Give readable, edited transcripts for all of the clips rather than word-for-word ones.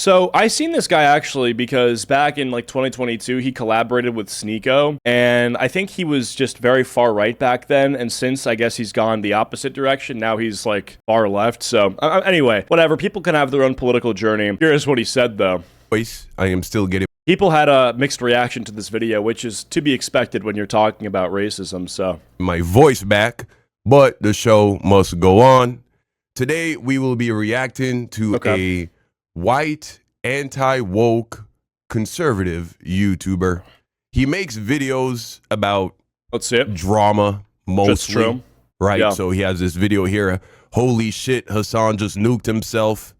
So I seen this guy actually because back in like 2022, he collaborated with Sneeko, and I think he was just very far right back then. And since I guess he's gone the opposite direction, now he's like far left. So anyway, whatever. People can have their own political journey. Here's what he said though. I am still getting. People had a mixed reaction to this video, which is to be expected when you're talking about racism. So My voice back, but the show must go on. Today we will be reacting to a white, anti-woke, conservative YouTuber. He makes videos about drama mostly, right? Yeah. So he has this video here. Holy shit, Hassan just nuked himself.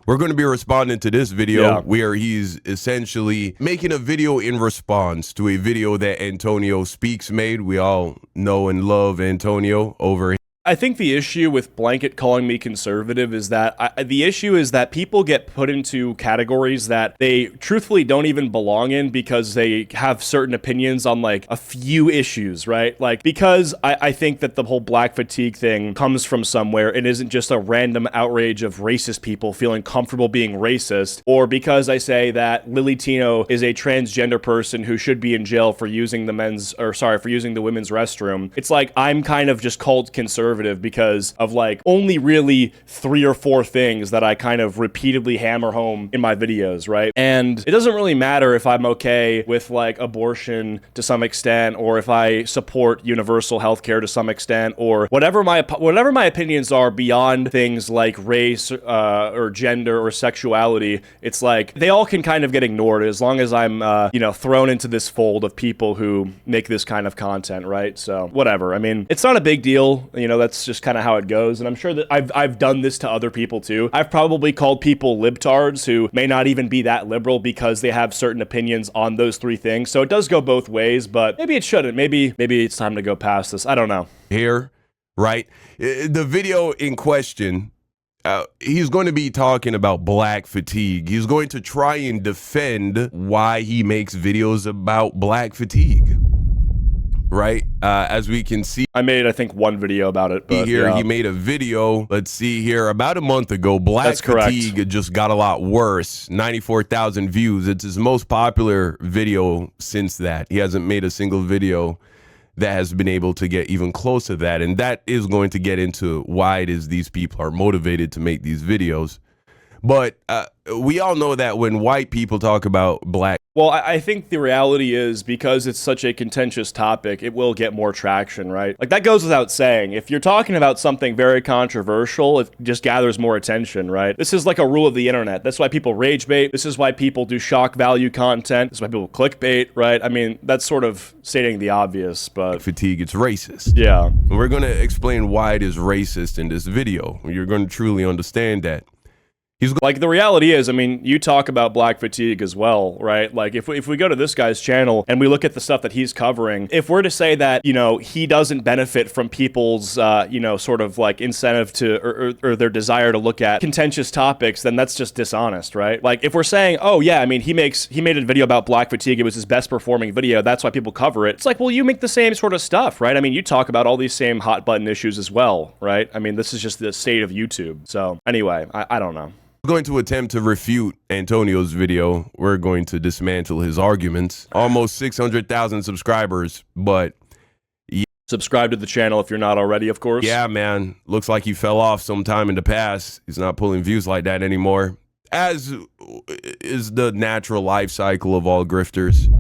We're going to be responding to this video where he's essentially making a video in response to a video that Antonio Speaks made. We all know and love Antonio over here. I think the issue with blanket calling me conservative is that people get put into categories that they truthfully don't even belong in because they have certain opinions on like a few issues, right? Like because I think that the whole black fatigue thing comes from somewhere. It isn't just a random outrage of racist people feeling comfortable being racist, or because I say that Lily Tino is a transgender person who should be in jail for using the women's restroom. It's like I'm kind of just called conservative because of like only really 3 or 4 things that I kind of repeatedly hammer home in my videos, right? And it doesn't really matter if I'm okay with like abortion to some extent, or if I support universal healthcare to some extent, or whatever my opinions are beyond things like race or gender or sexuality. It's like they all can kind of get ignored as long as I'm thrown into this fold of people who make this kind of content, right? So whatever. I mean, it's not a big deal, that's just kind of how it goes. And I'm sure that I've done this to other people too. I've probably called people libtards who may not even be that liberal because they have certain opinions on those 3 things. So it does go both ways, but maybe it shouldn't. Maybe it's time to go past this. I don't know. Here, right? The video in question, he's going to be talking about black fatigue. He's going to try and defend why he makes videos about black fatigue. Right, as we can see, I made, I think, one video about it. But he made a video. Let's see here, about a month ago. Black fatigue just got a lot worse. 94,000 views. It's his most popular video since that. He hasn't made a single video that has been able to get even close to that. And that is going to get into why it is these people are motivated to make these videos. But we all know that when white people talk about black. Well, I think the reality is because it's such a contentious topic, it will get more traction, right? Like that goes without saying. If you're talking about something very controversial, it just gathers more attention, right? This is like a rule of the internet. That's why people rage bait. This is why people do shock value content. This is why people clickbait, right? I mean, that's sort of stating the obvious, but fatigue, it's racist. Yeah. And we're going to explain why it is racist in this video. You're going to truly understand that. Like the reality is, I mean, you talk about black fatigue as well, right? Like if we go to this guy's channel and we look at the stuff that he's covering, if we're to say that, he doesn't benefit from people's, sort of like incentive to, or their desire to look at contentious topics, then that's just dishonest, right? Like if we're saying, oh yeah, I mean, he made a video about black fatigue. It was his best performing video. That's why people cover it. It's like, well, you make the same sort of stuff, right? I mean, you talk about all these same hot button issues as well, right? I mean, this is just the state of YouTube. So anyway, I don't know. Going to attempt to refute Antonio's video. We're going to dismantle his arguments. Almost 600,000 subscribers, but subscribe to the channel if you're not already, of course. Yeah, man. Looks like he fell off sometime in the past. He's not pulling views like that anymore, as is the natural life cycle of all grifters.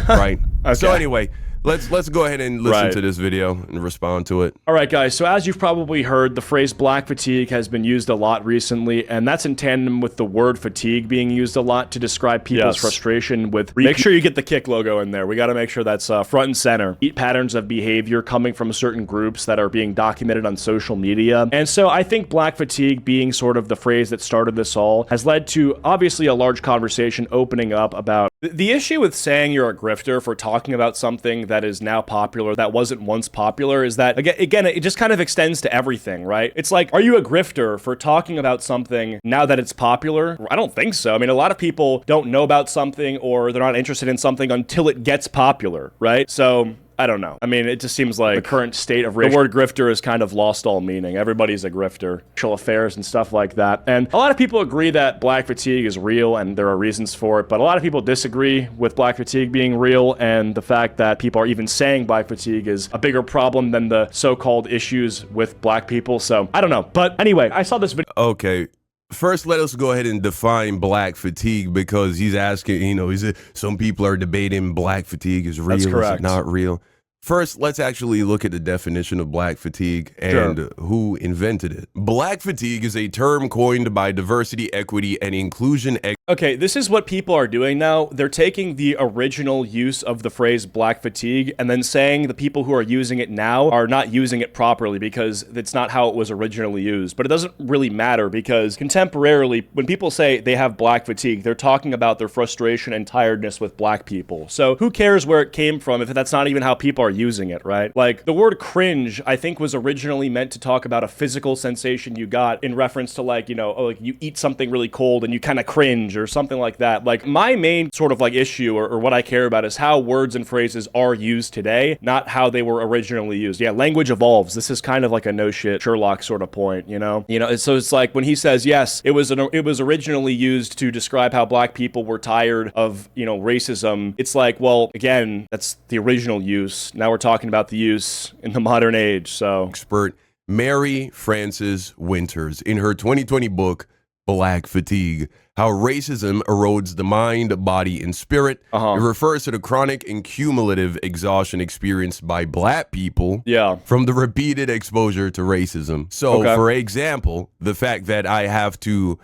Right. Okay. So anyway, let's go ahead and listen to this video and respond to it. All right, guys. So as you've probably heard, the phrase black fatigue has been used a lot recently, and that's in tandem with the word fatigue being used a lot to describe people's frustration with... Make sure you get the kick logo in there. We got to make sure that's front and center. Patterns of behavior coming from certain groups that are being documented on social media. And so I think black fatigue being sort of the phrase that started this all has led to obviously a large conversation opening up about the issue with saying you're a grifter for talking about something that is now popular that wasn't once popular is that, again, it just kind of extends to everything, right? It's like, are you a grifter for talking about something now that it's popular? I don't think so. I mean, a lot of people don't know about something or they're not interested in something until it gets popular, right? So I don't know. I mean, it just seems like the current state of the word grifter has kind of lost all meaning. Everybody's a grifter. Sexual affairs and stuff like that. And a lot of people agree that black fatigue is real and there are reasons for it, but a lot of people disagree with black fatigue being real and the fact that people are even saying black fatigue is a bigger problem than the so-called issues with black people. So I don't know. But anyway, I saw this video. Okay. First, let us go ahead and define black fatigue, because he's asking, you know, some people are debating black fatigue is real, That's correct. is it not real? First, let's actually look at the definition of black fatigue and who invented it. Black fatigue is a term coined by diversity, equity, and inclusion. Okay, this is what people are doing now. They're taking the original use of the phrase black fatigue and then saying the people who are using it now are not using it properly because it's not how it was originally used. But it doesn't really matter because contemporarily, when people say they have black fatigue, they're talking about their frustration and tiredness with black people. So who cares where it came from if that's not even how people are using it, right? Like the word cringe, I think, was originally meant to talk about a physical sensation you got in reference to, like, you know, oh, like you eat something really cold and you kind of cringe or something like that. Like my main sort of like issue or what I care about is how words and phrases are used today, not how they were originally used. Yeah, language evolves. This is kind of like a no shit Sherlock sort of point, you know? So it's like when he says, yes, it was originally used to describe how black people were tired of, you know, racism. It's like, well, again, that's the original use. Now we're talking about the use in the modern age. So Expert Mary Frances Winters, in her 2020 book, Black Fatigue, How Racism Erodes the Mind, Body, and Spirit. It refers to the chronic and cumulative exhaustion experienced by black people from the repeated exposure to racism. So, for example, the fact that I have to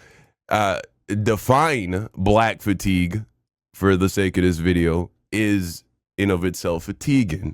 define black fatigue for the sake of this video is in of itself fatiguing.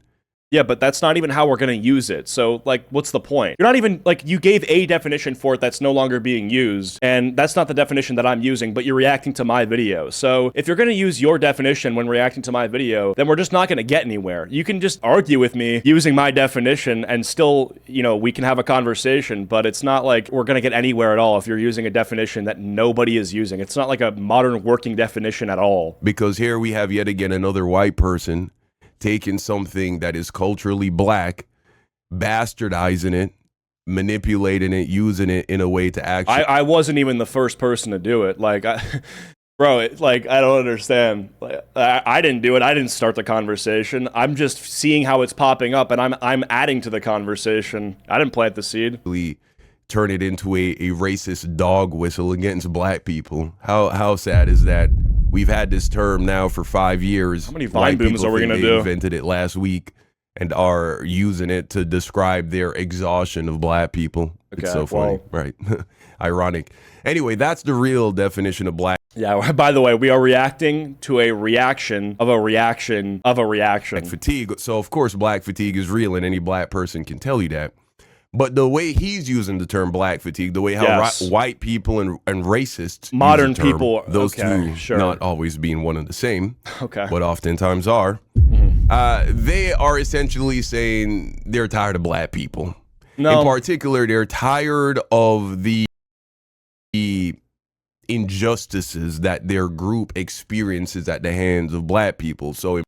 Yeah, but that's not even how we're going to use it. So, like, what's the point? You're not even, like, you gave a definition for it that's no longer being used, and that's not the definition that I'm using, but you're reacting to my video. So, if you're going to use your definition when reacting to my video, then we're just not going to get anywhere. You can just argue with me using my definition and still, you know, we can have a conversation, but it's not like we're going to get anywhere at all if you're using a definition that nobody is using. It's not like a modern working definition at all. Because here we have yet again another white person taking something that is culturally black, bastardizing it, manipulating it, using it in a way to actually... I wasn't even the first person to do it. Like, bro, like, I don't understand. Like, I didn't do it. I didn't start the conversation. I'm just seeing how it's popping up, and I'm adding to the conversation. I didn't plant the seed. We turn it into a racist dog whistle against black people. How sad is that? We've had this term now for 5 years. How many Vine booms are we going to do? Invented it last week and are using it to describe their exhaustion of black people. Okay, it's so funny, right? Ironic. Anyway, that's the real definition of black. Yeah, by the way, we are reacting to a reaction of a reaction of a reaction. Black fatigue. So, of course, black fatigue is real, and any black person can tell you that. But the way he's using the term black fatigue, the way how white people and racists, modern people, those two not always being one and the same, but oftentimes are, they are essentially saying they're tired of black people. No. In particular, they're tired of the injustices that their group experiences at the hands of black people. So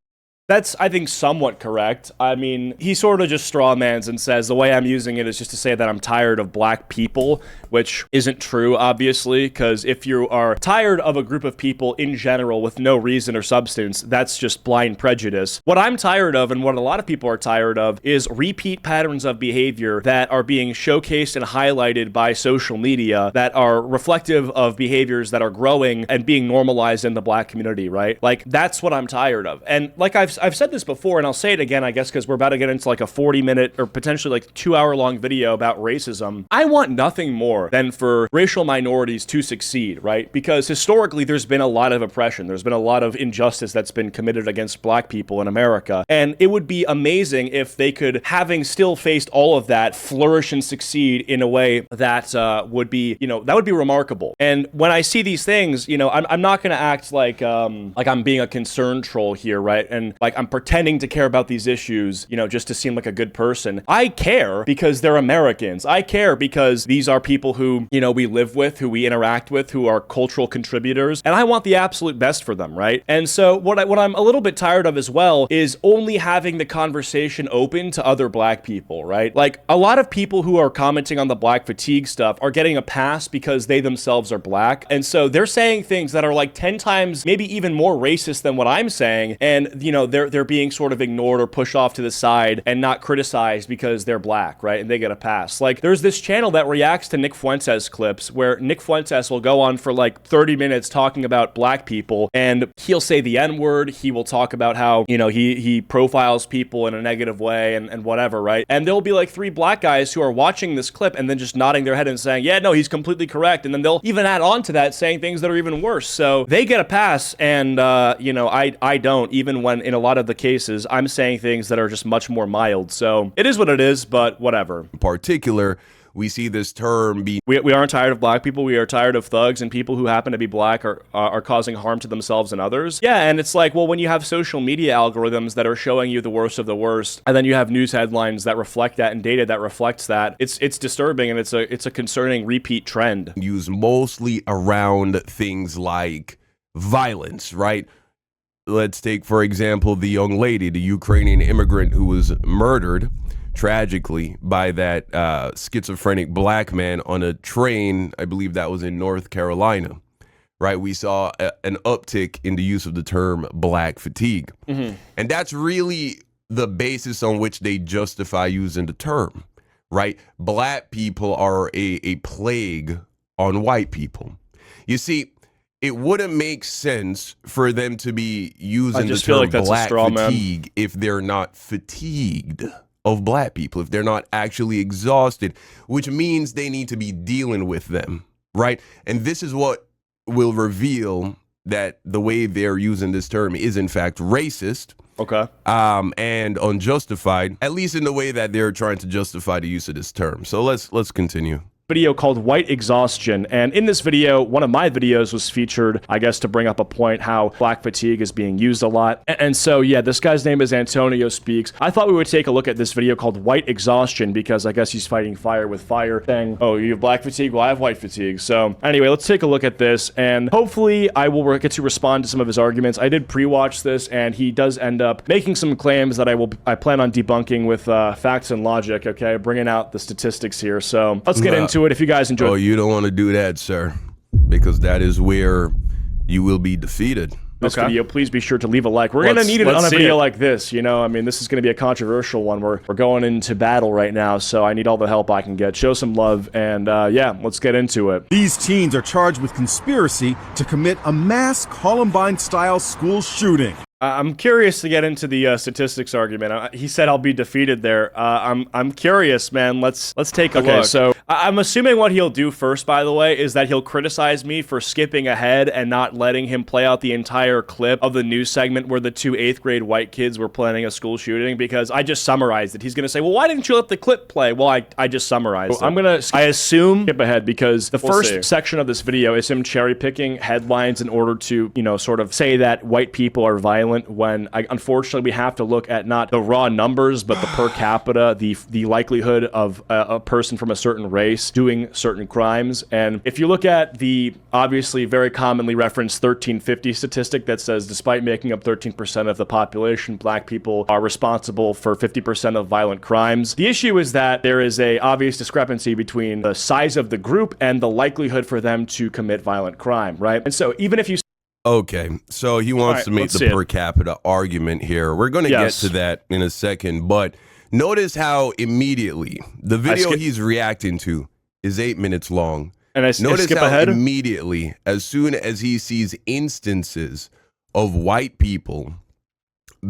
that's, I think, somewhat correct. I mean, he sort of just strawmans and says the way I'm using it is just to say that I'm tired of black people, which isn't true, obviously, because if you are tired of a group of people in general with no reason or substance, that's just blind prejudice. What I'm tired of, and what a lot of people are tired of, is repeat patterns of behavior that are being showcased and highlighted by social media that are reflective of behaviors that are growing and being normalized in the black community, right? Like, that's what I'm tired of. And like I've said this before, and I'll say it again, I guess, because we're about to get into like a 40-minute or potentially like 2-hour-long video about racism. I want nothing more than for racial minorities to succeed, right? Because historically, there's been a lot of oppression. There's been a lot of injustice that's been committed against black people in America. And it would be amazing if they could, having still faced all of that, flourish and succeed in a way that would be, you know, that would be remarkable. And when I see these things, you know, I'm not going to act like I'm being a concerned troll here, right? And like I'm pretending to care about these issues, you know, just to seem like a good person. I care because they're Americans. I care because these are people who, you know, we live with, who we interact with, who are cultural contributors, and I want the absolute best for them, right? And so what I'm a little bit tired of as well is only having the conversation open to other black people, right? Like a lot of people who are commenting on the black fatigue stuff are getting a pass because they themselves are black. And so they're saying things that are like 10 times, maybe even more racist than what I'm saying. And, you know, they're being sort of ignored or pushed off to the side and not criticized because they're black, right? And they get a pass. Like there's this channel that reacts to Nick Fuentes clips where Nick Fuentes will go on for like 30 minutes talking about black people, and he'll say the N-word. He will talk about how, you know, he profiles people in a negative way and whatever, right? And there'll be like 3 black guys who are watching this clip and then just nodding their head and saying, yeah, no, he's completely correct. And then they'll even add on to that saying things that are even worse. So they get a pass, and you know, I don't, even when in a lot of the cases I'm saying things that are just much more mild. So it is what it is, but whatever. In particular, we see this term be... We aren't tired of black people. We are tired of thugs and people who happen to be black are causing harm to themselves and others. Yeah, and it's like, well, when you have social media algorithms that are showing you the worst of the worst, and then you have news headlines that reflect that and data that reflects that, it's disturbing, and it's a concerning repeat trend. Used mostly around things like violence, right? Let's take, for example, the young lady, the Ukrainian immigrant who was murdered tragically by that schizophrenic black man on a train. I believe that was in North Carolina, right? We saw an uptick in the use of the term black fatigue. Mm-hmm. And that's really the basis on which they justify using the term, right? Black people are a plague on white people. You see, it wouldn't make sense for them to be using the term black fatigue if they're not fatigued of black people, if they're not actually exhausted, which means they need to be dealing with them, right? And this is what will reveal that the way they're using this term is in fact racist, okay, and unjustified, at least in the way that they're trying to justify the use of this term. So let's continue. Video called White Exhaustion, and in this video, one of my videos was featured, I guess, to bring up a point how black fatigue is being used a lot. And so yeah, this guy's name is Antonio Speaks. I thought we would take a look at this video called White Exhaustion because I guess he's fighting fire with fire, saying, oh, you have black fatigue? Well, I have white fatigue. So anyway, let's take a look at this, and hopefully I will get to respond to some of his arguments. I did pre-watch this, and he does end up making some claims that I plan on debunking with facts and logic, okay? Bringing out the statistics here. So let's get into it if you guys enjoy. Oh, you don't want to do that, sir, because that is where you will be defeated. This video, please be sure to leave a like. We're gonna need it on a video like this, you know. I mean, this is gonna be a controversial one. We're going into battle right now, so I need all the help I can get. Show some love, and yeah, let's get into it. These teens are charged with conspiracy to commit a mass Columbine-style school shooting. I'm curious to get into the statistics argument. He said I'll be defeated there. I'm curious, man. Let's take a look. So I'm assuming what he'll do first, by the way, is that he'll criticize me for skipping ahead and not letting him play out the entire clip of the news segment where the 2 8th grade white kids were planning a school shooting, because I just summarized it. He's gonna say, well, why didn't you let the clip play? Well, I just summarized it. I assume skip ahead because the first section of this video is him cherry picking headlines in order to, you know, sort of say that white people are violent, when unfortunately we have to look at not the raw numbers but the per capita, the likelihood of a person from a certain race doing certain crimes. And if you look at the obviously very commonly referenced 1350 statistic that says despite making up 13% of the population, black people are responsible for 50% of violent crimes, the issue is that there is a obvious discrepancy between the size of the group and the likelihood for them to commit violent crime, right? And so even if you... Okay, so he wants to make the per capita argument here. We're going to get to that in a second, but notice how immediately the video he's reacting to is 8 minutes long. And notice skip how ahead? Immediately, as soon as he sees instances of white people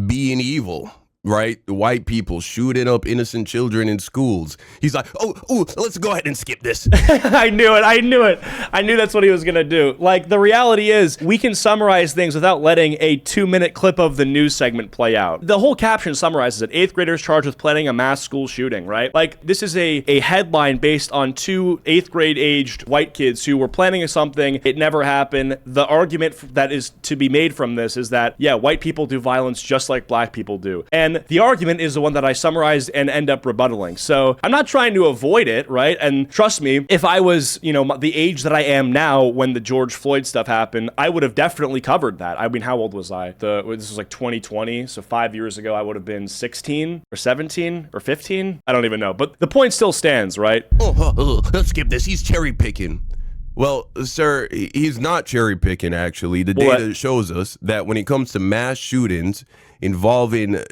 being evil, right? White people shooting up innocent children in schools. He's like, oh, let's go ahead and skip this. I knew it. I knew that's what he was going to do. Like, the reality is, we can summarize things without letting a 2-minute clip of the news segment play out. The whole caption summarizes it. 8th graders charged with planning a mass school shooting, right? Like, this is a headline based on 2 8th grade aged white kids who were planning something. It never happened. The argument that is to be made from this is that, yeah, white people do violence just like black people do. And the argument is the one that I summarized and end up rebuttaling. So I'm not trying to avoid it, right? And trust me, if I was, the age that I am now when the George Floyd stuff happened, I would have definitely covered that. I mean, how old was I? This was like 2020, so 5 years ago, I would have been 16 or 17 or 15. I don't even know, but the point still stands, right? Let's skip this. He's cherry picking. Well, sir, he's not cherry picking, actually. The data shows us that when it comes to mass shootings involving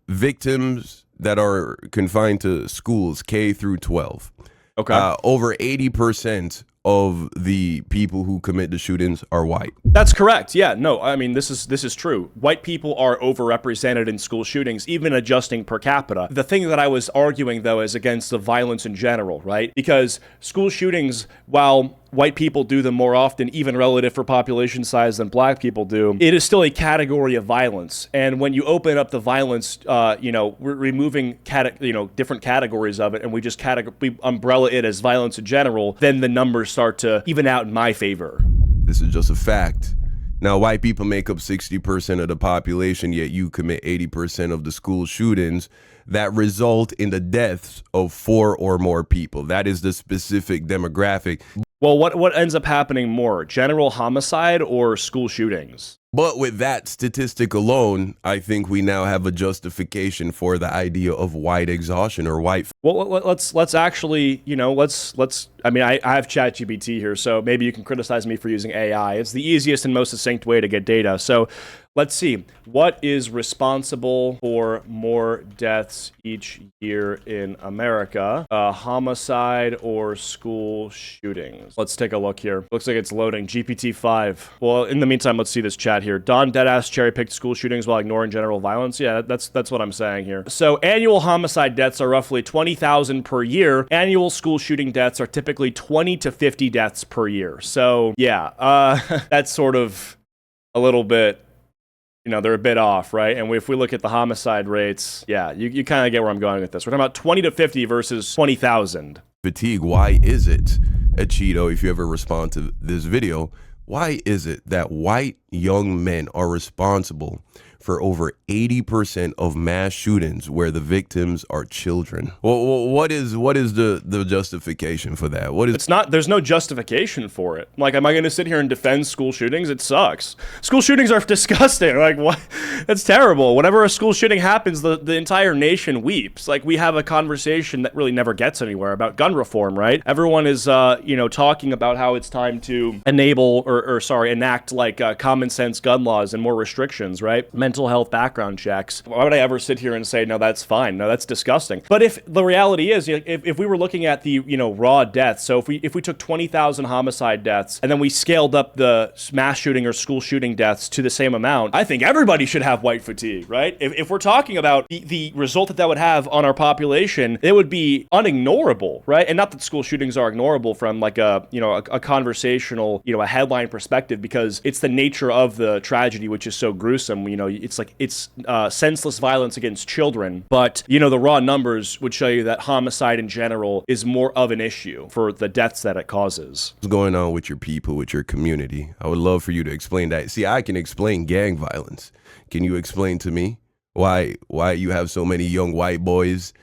victims that are confined to schools K through 12, over 80% of the people who commit the shootings are white. That's correct. Yeah, no, I mean, this is true. White people are overrepresented in school shootings, even adjusting per capita. The thing that I was arguing, though, is against the violence in general, right? Because school shootings, while white people do them more often, even relative for population size, than black people do, it is still a category of violence. And when you open up the violence, we're removing different categories of it, and we just we umbrella it as violence in general, then the numbers start to even out in my favor. This is just a fact. Now, white people make up 60% of the population, yet you commit 80% of the school shootings that result in the deaths of 4 or more people. That is the specific demographic. Well, what ends up happening more, general homicide or school shootings? But with that statistic alone, I think we now have a justification for the idea of white exhaustion or white. Well, let's actually, I mean, I have ChatGPT here, so maybe you can criticize me for using AI. It's the easiest and most succinct way to get data. So let's see. What is responsible for more deaths each year in America? Homicide or school shootings? Let's take a look here. Looks like it's loading. GPT-5. Well, in the meantime, let's see this chat here. Don deadass cherry-picked school shootings while ignoring general violence. Yeah, that's what I'm saying here. So annual homicide deaths are roughly 20,000 per year. Annual school shooting deaths are typically 20 to 50 deaths per year. So yeah, that's sort of a little bit, they're a bit off, right? And if we look at the homicide rates, yeah, you kind of get where I'm going with this. We're talking about 20 to 50 versus 20,000. Fatigue, why is it, Acheeto, if you ever respond to this video, why is it that white young men are responsible for over 80% of mass shootings where the victims are children? Well, what is the justification for that? There's no justification for it. Like, am I going to sit here and defend school shootings? It sucks. School shootings are disgusting. Like, what? That's terrible. Whenever a school shooting happens, the entire nation weeps. Like, we have a conversation that really never gets anywhere about gun reform, right? Everyone is, talking about how it's time to enact like common sense gun laws and more restrictions, right? Mental health background checks. Why would I ever sit here and say, no, that's fine? No, that's disgusting. But if the reality is, if we were looking at the, raw deaths, so if we took 20,000 homicide deaths and then we scaled up the mass shooting or school shooting deaths to the same amount, I think everybody should have white fatigue, right? If we're talking about the result that would have on our population, it would be unignorable, right? And not that school shootings are ignorable from like a conversational, a headline perspective, because it's the nature of the tragedy, which is so gruesome. It's senseless violence against children, but the raw numbers would show you that homicide in general is more of an issue for the deaths that it causes. What's going on with your people, with your community? I would love for you to explain that. See, I can explain gang violence. Can you explain to me why you have so many young white boys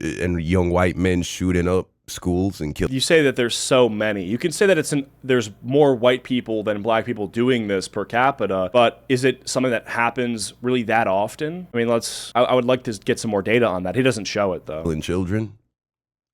and young white men shooting up schools and killing? You say that there's so many. You can say that there's more white people than black people doing this per capita, but is it something that happens really that often? I mean, I would like to get some more data on that. He doesn't show it, though. Killing children?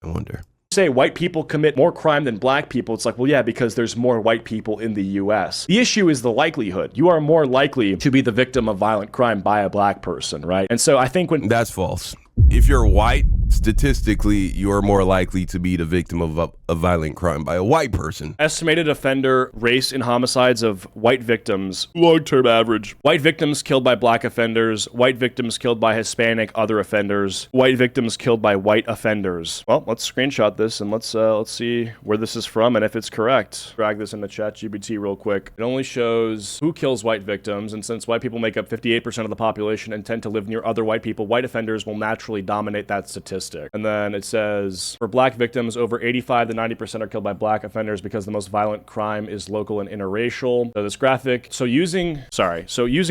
I wonder. Say white people commit more crime than black people. It's like, well, yeah, because there's more white people in the US. The issue is the likelihood. You are more likely to be the victim of violent crime by a black person, right? And so I think That's false. If you're white, statistically, you're more likely to be the victim of a violent crime by a white person. Estimated offender race in homicides of white victims, long-term average. White victims killed by black offenders, white victims killed by Hispanic other offenders, white victims killed by white offenders. Well, let's screenshot this and let's see where this is from and if it's correct. Drag this into ChatGPT real quick. It only shows who kills white victims, and since white people make up 58% of the population and tend to live near other white people, white offenders will naturally dominate that statistic. And then it says, for black victims, over 85 to 90% are killed by black offenders because the most violent crime is local and interracial. So this graphic, using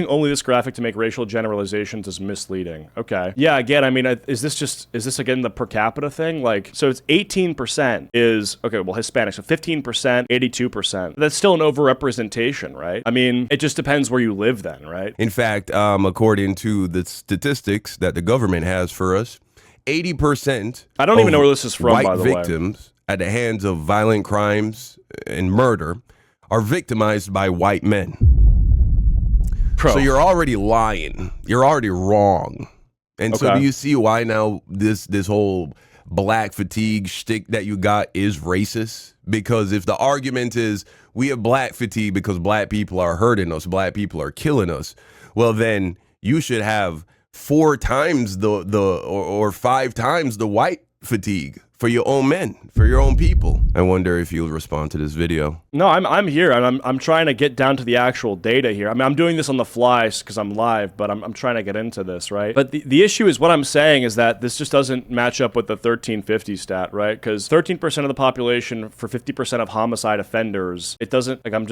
only this graphic to make racial generalizations is misleading. Okay. Yeah, again, I mean, is this again the per capita thing? Like, so it's 18% is, okay, well, Hispanic, so 15%, 82%. That's still an overrepresentation, right? I mean, it just depends where you live then, right? In fact, according to the statistics that the government has for us, 80%. I don't even know where this is from, by the way. White victims at the hands of violent crimes and murder are victimized by white men. So you're already lying. You're already wrong. And so do you see why now this whole black fatigue shtick that you got is racist? Because if the argument is we have black fatigue because black people are hurting us, black people are killing us, well then you should have 4 times or 5 times the white fatigue for your own men, for your own people. I wonder if you'll respond to this video. No, I'm here and I'm trying to get down to the actual data here. I mean, I'm doing this on the fly because I'm live, but I'm trying to get into this, right? But the issue is what I'm saying is that this just doesn't match up with the 1350 stat, right? Because 13% of the population for 50% of homicide offenders, it doesn't, like, I'm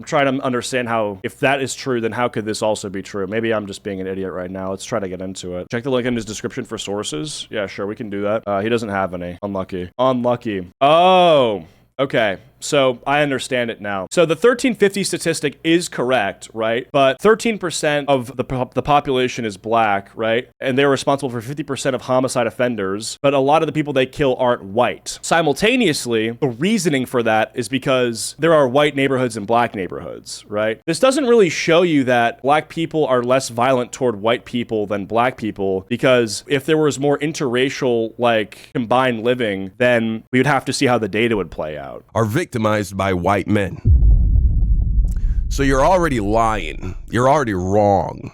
trying to understand how, if that is true, then how could this also be true? Maybe I'm just being an idiot right now. Let's try to get into it. Check the link in his description for sources. Yeah, sure, we can do that. He doesn't have any. Unlucky. Unlucky. Oh, okay. So I understand it now. So the 1350 statistic is correct, right? But 13% of the population is black, right? And they're responsible for 50% of homicide offenders. But a lot of the people they kill aren't white. Simultaneously, the reasoning for that is because there are white neighborhoods and black neighborhoods, right? This doesn't really show you that black people are less violent toward white people than black people, because if there was more interracial, like, combined living, then we would have to see how the data would play out. Are victimized by white men. So you're already lying. You're already wrong.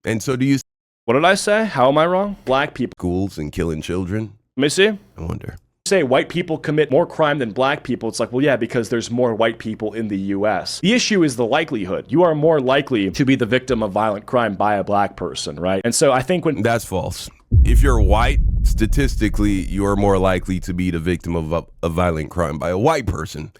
And so do you... What did I say? How am I wrong? Black people. Schools and killing children? Let me see. I wonder. Say white people commit more crime than black people. It's like, well, yeah, because there's more white people in the US. The issue is the likelihood. You are more likely to be the victim of violent crime by a black person, right? And so I think when... That's false. If you're white, statistically, you're more likely to be the victim of a violent crime by a white person.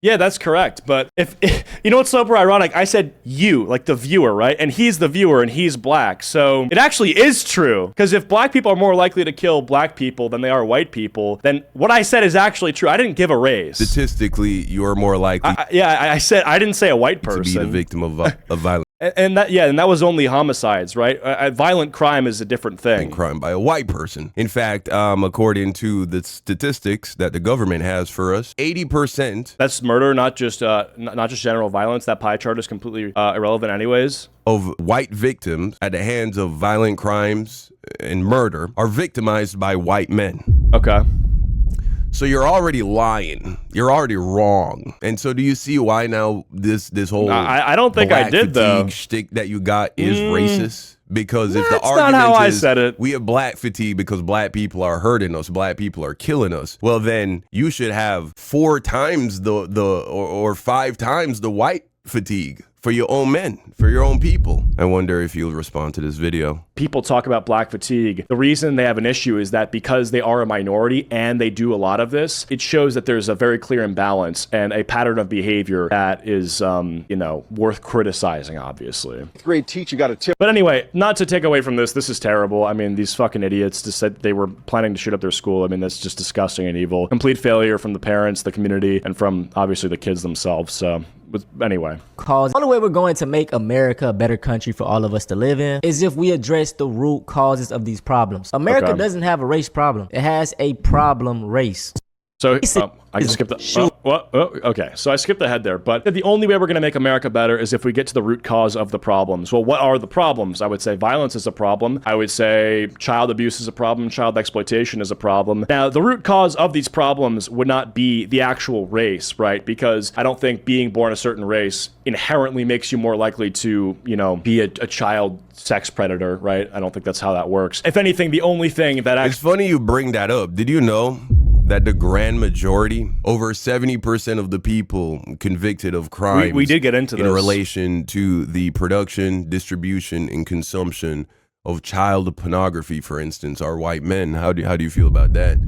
Yeah, that's correct. But if you know what's super ironic? I said you, like the viewer, right? And he's the viewer and he's black. So it actually is true. Because if black people are more likely to kill black people than they are white people, then what I said is actually true. I didn't give a raise. Statistically, you're more likely I said I didn't say a white person. To be the victim of a violent And that was only homicides, right? Violent crime is a different thing. Crime by a white person. In fact, according to the statistics that the government has for us, 80%. That's murder, not just general violence. That pie chart is completely irrelevant, anyways. Of white victims at the hands of violent crimes and murder are victimized by white men. Okay. So you're already lying. You're already wrong. And so do you see why now this whole I don't think I did though shtick that you got is racist? Because if the That's not how I said it. We have black fatigue because black people are hurting us, black people are killing us, well then you should have 4 times or 5 times the white fatigue for your own men, for your own people. I wonder if you'll respond to this video. People talk about black fatigue. The reason they have an issue is that because they are a minority and they do a lot of this, it shows that there's a very clear imbalance and a pattern of behavior that is, worth criticizing, obviously. Grade teacher got a tip. But anyway, not to take away from this is terrible. I mean, these fucking idiots just said they were planning to shoot up their school. I mean, that's just disgusting and evil. Complete failure from the parents, the community, and from, obviously, the kids themselves. So... anyway. The only way we're going to make America a better country for all of us to live in is if we address the root causes of these problems. America doesn't have a race problem. It has a problem race. So I can skip that. Okay, so I skipped ahead there. But the only way we're going to make America better is if we get to the root cause of the problems. Well, what are the problems? I would say violence is a problem. I would say child abuse is a problem. Child exploitation is a problem. Now, the root cause of these problems would not be the actual race, right? Because I don't think being born a certain race inherently makes you more likely to, you know, be a child sex predator, right? I don't think that's how that works. If anything, the only thing that It's funny you bring that up. Did you know that the grand majority, over 70% of the people convicted of crimes we did get into in this. relation to the production, distribution, and consumption of child pornography, for instance, are white men. How do you feel about that?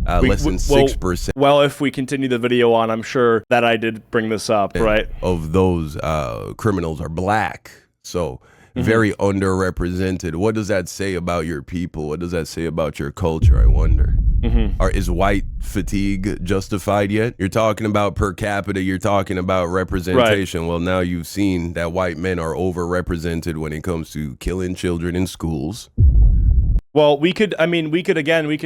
Less than 6%. Well, if we continue the video on, I'm sure that I did bring this up, right? Of those criminals are black. So very underrepresented. What does that say about your people? What does that say about your culture, I wonder? Is white fatigue justified yet? You're talking about per capita, you're talking about representation. Right. Well, now you've seen that white men are overrepresented when it comes to killing children in schools. Well, we could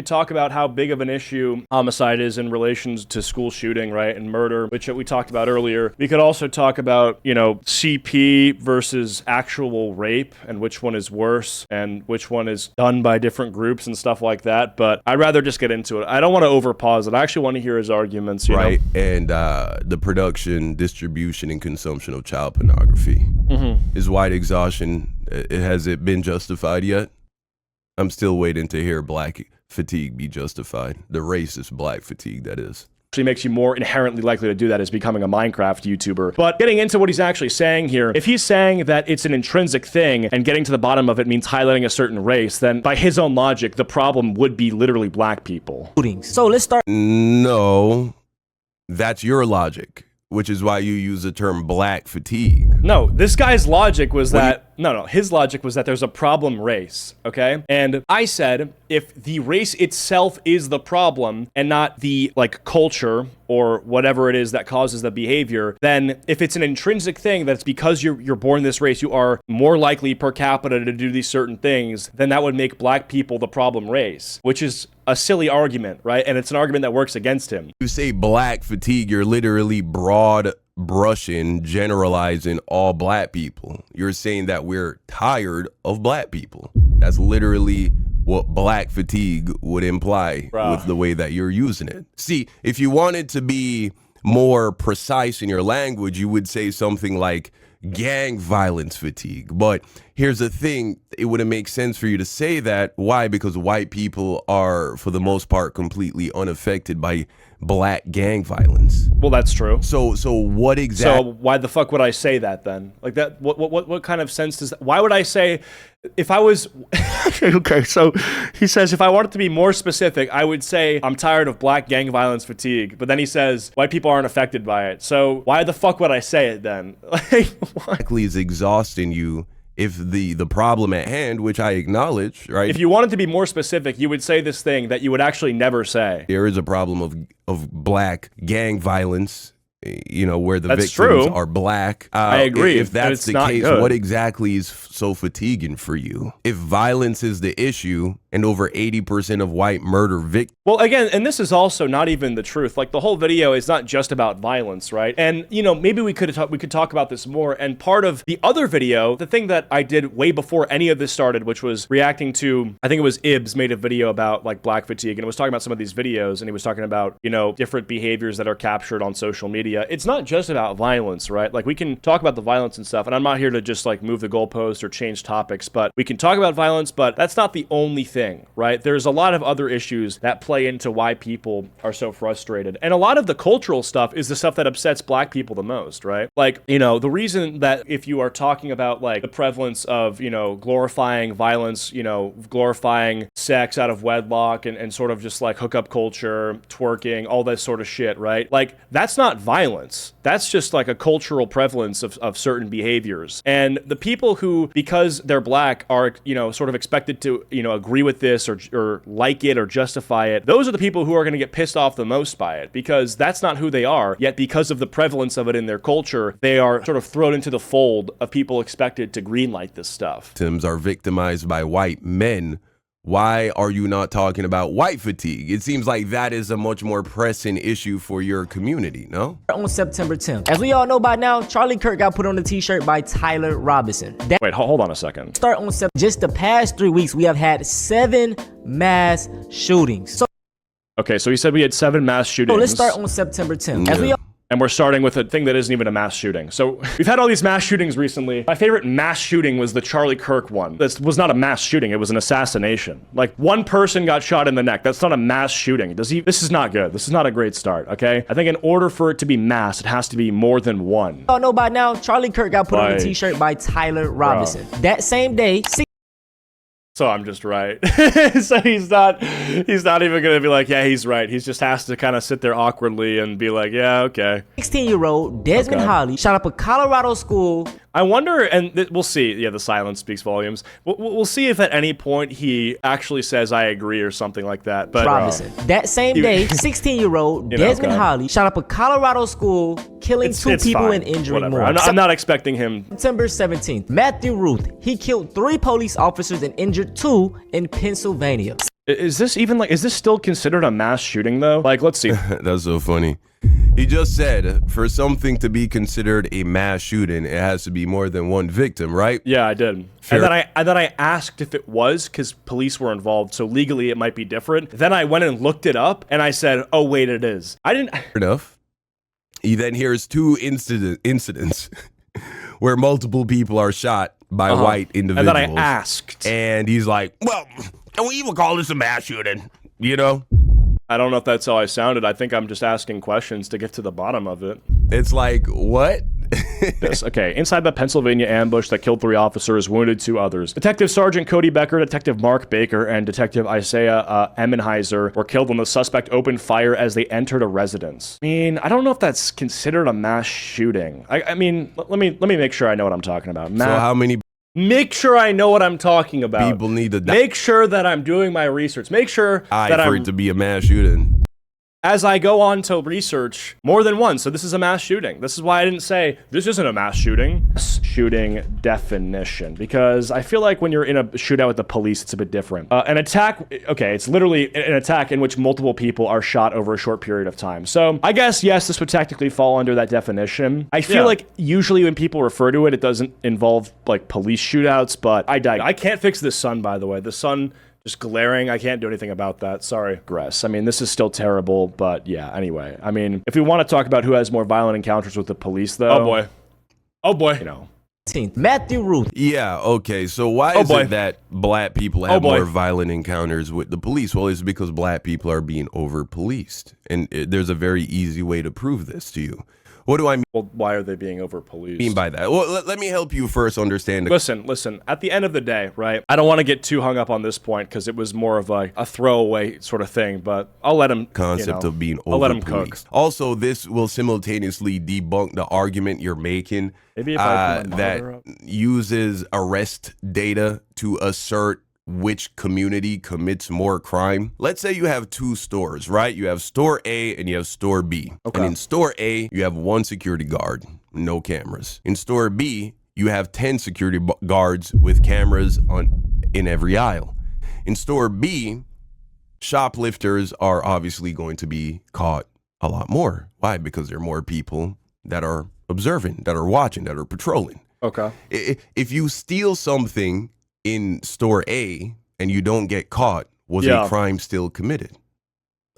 talk about how big of an issue homicide is in relation to school shooting, right, and murder, which we talked about earlier. We could also talk about, you know, CP versus actual rape and which one is worse and which one is done by different groups and stuff like that. But I'd rather just get into it. I don't want to overpause it. I actually want to hear his arguments, you know? And the production, distribution, and consumption of child pornography. Is white exhaustion, has it been justified yet? I'm still waiting to hear black fatigue be justified. The racist black fatigue, that is. Actually makes you more inherently likely to do that as becoming a Minecraft YouTuber. But getting into what he's actually saying here, if he's saying that it's an intrinsic thing and getting to the bottom of it means highlighting a certain race, then by his own logic, the problem would be literally black people. So let's start. No, that's your logic, which is why you use the term black fatigue. No, this guy's logic was his logic was that there's a problem race, okay? And I said, if the race itself is the problem and not the, like, culture or whatever it is that causes the behavior, then if it's an intrinsic thing that's because you're born this race, you are more likely per capita to do these certain things, then that would make black people the problem race, which is a silly argument, right? And it's an argument that works against him. You say black fatigue, you're literally broad brushing, generalizing all black people. You're saying that we're tired of black people. That's literally what black fatigue would imply with the way that you're using it. See, if you wanted to be more precise in your language, you would say something like gang violence fatigue. But here's the thing, it wouldn't make sense for you to say that. Why? Because white people are, for the most part, completely unaffected by black gang violence. Well, that's true. So what exactly? So why the fuck would I say that then? Like that? What kind of sense does that? Why would I say if I was? Okay, so he says if I wanted to be more specific, I would say I'm tired of black gang violence fatigue. But then he says white people aren't affected by it. So why the fuck would I say it then? Like, exactly is exhausting you. If the problem at hand, which I acknowledge, right? If you wanted to be more specific, you would say this thing that you would actually never say. There is a problem of black gang violence, you know, where the victims are black. I agree. If that's the case, what exactly is so fatiguing for you? If violence is the issue and over 80% of white murder victims. Well, again, and this is also not even the truth. Like, the whole video is not just about violence, right? And, you know, maybe we could talk about this more. And part of the other video, the thing that I did way before any of this started, which was reacting to, I think it was Ibs made a video about, like, black fatigue, and it was talking about some of these videos, and he was talking about, you know, different behaviors that are captured on social media. It's not just about violence, right? Like, we can talk about the violence and stuff, and I'm not here to just, like, move the goalpost or change topics, but we can talk about violence, but that's not the only thing, right? There's a lot of other issues that play into why people are so frustrated. And a lot of the cultural stuff is the stuff that upsets black people the most, right? Like, you know, the reason that if you are talking about, like, the prevalence of, you know, glorifying violence, you know, glorifying sex out of wedlock and sort of just like hookup culture, twerking, all this sort of shit, right? Like, that's not violence. That's just like a cultural prevalence of certain behaviors. And the people who, because they're black, are, you know, sort of expected to, you know, agree with this or like it or justify it, those are the people who are going to get pissed off the most by it, because that's not who they are. Yet because of the prevalence of it in their culture, they are sort of thrown into the fold of people expected to greenlight this stuff. Victims are victimized by white men, why are you not talking about white fatigue? It seems like that is a much more pressing issue for your community, no? On September 10th. As we all know by now, Charlie Kirk got put on the t-shirt by Tyler Robinson. Wait, hold on a second. Start on just the past 3 weeks, we have had 7 mass shootings. So Okay, so he said we had 7 mass shootings. let's start on September 10th. As we all And we're starting with a thing that isn't even a mass shooting. So we've had all these mass shootings recently. My favorite mass shooting was the Charlie Kirk one. This was not a mass shooting. It was an assassination. Like, one person got shot in the neck. That's not a mass shooting. This is not good. This is not a great start, okay? I think in order for it to be mass, it has to be more than one. all know by now, Charlie Kirk got put on the t-shirt by Tyler Robinson. That same day, So I'm just right. So he's not even gonna be like, yeah, he's right. He just has to kind of sit there awkwardly and be like, yeah, okay. 16-year-old Desmond Holly shot up a Colorado school. I wonder, and we'll see. Yeah, the silence speaks volumes. We'll see if at any point he actually says, I agree, or something like that. But Robinson. That same day, 16-year-old Desmond Holly shot up a Colorado school, killing 2 people fine. and injuring Whatever. more. I'm not expecting him. September 17th, Matthew Ruth. He killed 3 police officers and injured 2 in Pennsylvania. Is this still considered a mass shooting though? Like, let's see. That's so funny. He just said, for something to be considered a mass shooting, it has to be more than one victim, right? Yeah, I did. Fair. And then I asked if it was, because police were involved, so legally it might be different. Then I went and looked it up, and I said, oh, wait, it is. I didn't... Fair enough. He then hears 2 incidents where multiple people are shot by white individuals. And then I asked. And he's like, well, we even call this a mass shooting, you know? I don't know if that's how I sounded. I think I'm just asking questions to get to the bottom of it. It's like, what? Okay, inside the Pennsylvania ambush that killed 3 officers, wounded 2 others. Detective Sergeant Cody Becker, Detective Mark Baker, and Detective Isaiah Emmenheiser were killed when the suspect opened fire as they entered a residence. I mean, I don't know if that's considered a mass shooting. I mean, let me make sure I know what I'm talking about. So how many Make sure I know what I'm talking about. people need to die Make sure that I'm doing my research. Make sure that for I'm... it to be a mass shooting? As I go on to research, more than one. So this is a mass shooting. This is why I didn't say this isn't a mass shooting. Mass shooting definition, because I feel like when you're in a shootout with the police, it's a bit different. An attack, okay, it's literally an attack in which multiple people are shot over a short period of time. So I guess, yes, this would technically fall under that definition. I feel like usually when people refer to it, it doesn't involve like police shootouts, but I can't fix this sun, by the way. The sun... just glaring. I can't do anything about that. Sorry. Gress. I mean, this is still terrible, but yeah, anyway. I mean, if we want to talk about who has more violent encounters with the police, though... Oh, boy. You know. Matthew Ruth. Yeah, okay. So why is it that black people have more violent encounters with the police? Well, it's because black people are being over-policed. And there's a very easy way to prove this to you. What do I mean? Well, why are they being over-policed? Mean by that? Well, let me help you first understand. Listen. At the end of the day, right? I don't want to get too hung up on this point because it was more of a throwaway sort of thing, but I'll let him... Concept of being over-policed. I'll let him cook. Also, this will simultaneously debunk the argument you're making Maybe if I put my that monitor up. uses arrest data to assert which community commits more crime. Let's say you have 2 stores, right? You have store A and you have store B. Okay. And in store A, you have 1 security guard, no cameras. In store B, you have 10 security guards with cameras in every aisle. In store B, shoplifters are obviously going to be caught a lot more. Why? Because there are more people that are observing, that are watching, that are patrolling. Okay. If you steal something in store A and you don't get caught, was a crime still committed?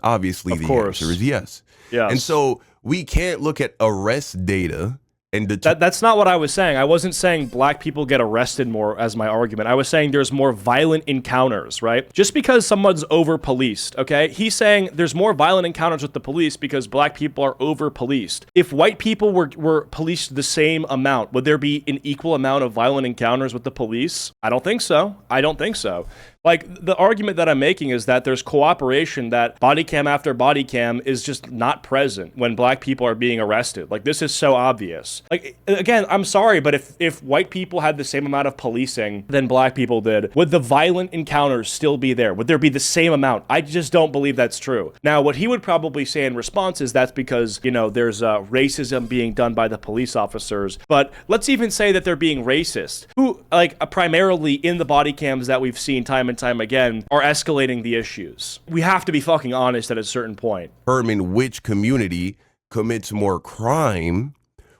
Obviously, the answer is yes. Yes. And so we can't look at arrest data and that's not what I was saying. I wasn't saying black people get arrested more as my argument. I was saying there's more violent encounters, right? Just because someone's over-policed, okay? He's saying there's more violent encounters with the police because black people are over-policed. If white people were policed the same amount, would there be an equal amount of violent encounters with the police? I don't think so. Like, the argument that I'm making is that there's cooperation, that body cam after body cam is just not present when black people are being arrested. Like, this is so obvious. Like, again, I'm sorry, but if white people had the same amount of policing than black people did, would the violent encounters still be there? Would there be the same amount? I just don't believe that's true. Now, what he would probably say in response is that's because, you know, there's racism being done by the police officers. But let's even say that they're being racist. Who, like, primarily in the body cams that we've seen time and time again are escalating the issues. We have to be fucking honest at a certain point. Determine which community commits more crime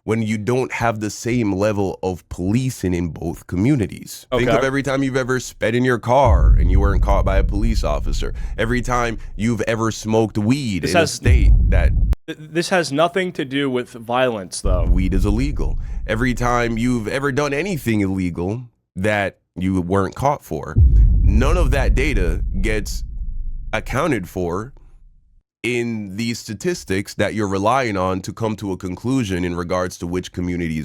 when you don't have the same level of policing in both communities. Okay. Think of every time you've ever sped in your car and you weren't caught by a police officer. Every time you've ever smoked weed in a state that... This has nothing to do with violence, though. Weed is illegal. Every time you've ever done anything illegal that you weren't caught for, none of that data gets accounted for in these statistics that you're relying on to come to a conclusion in regards to which community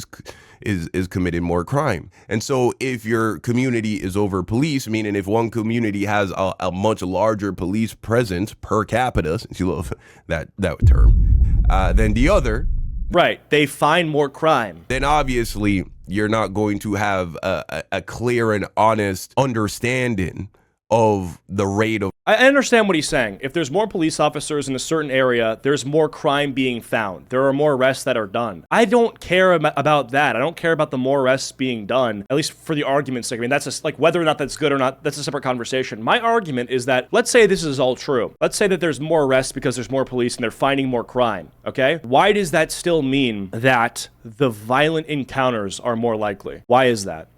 is committing more crime. And so if your community is over police, meaning if one community has a much larger police presence per capita, since you love that term, than the other, right, they find more crime, then obviously you're not going to have a clear and honest understanding of the rate of... I understand what he's saying. If there's more police officers in a certain area, there's more crime being found. There are more arrests that are done. I don't care about that. I don't care about the more arrests being done, at least for the argument's sake. I mean, that's just like whether or not that's good or not, that's a separate conversation. My argument is that, let's say this is all true. Let's say that there's more arrests because there's more police and they're finding more crime, okay? Why does that still mean that the violent encounters are more likely? Why is that?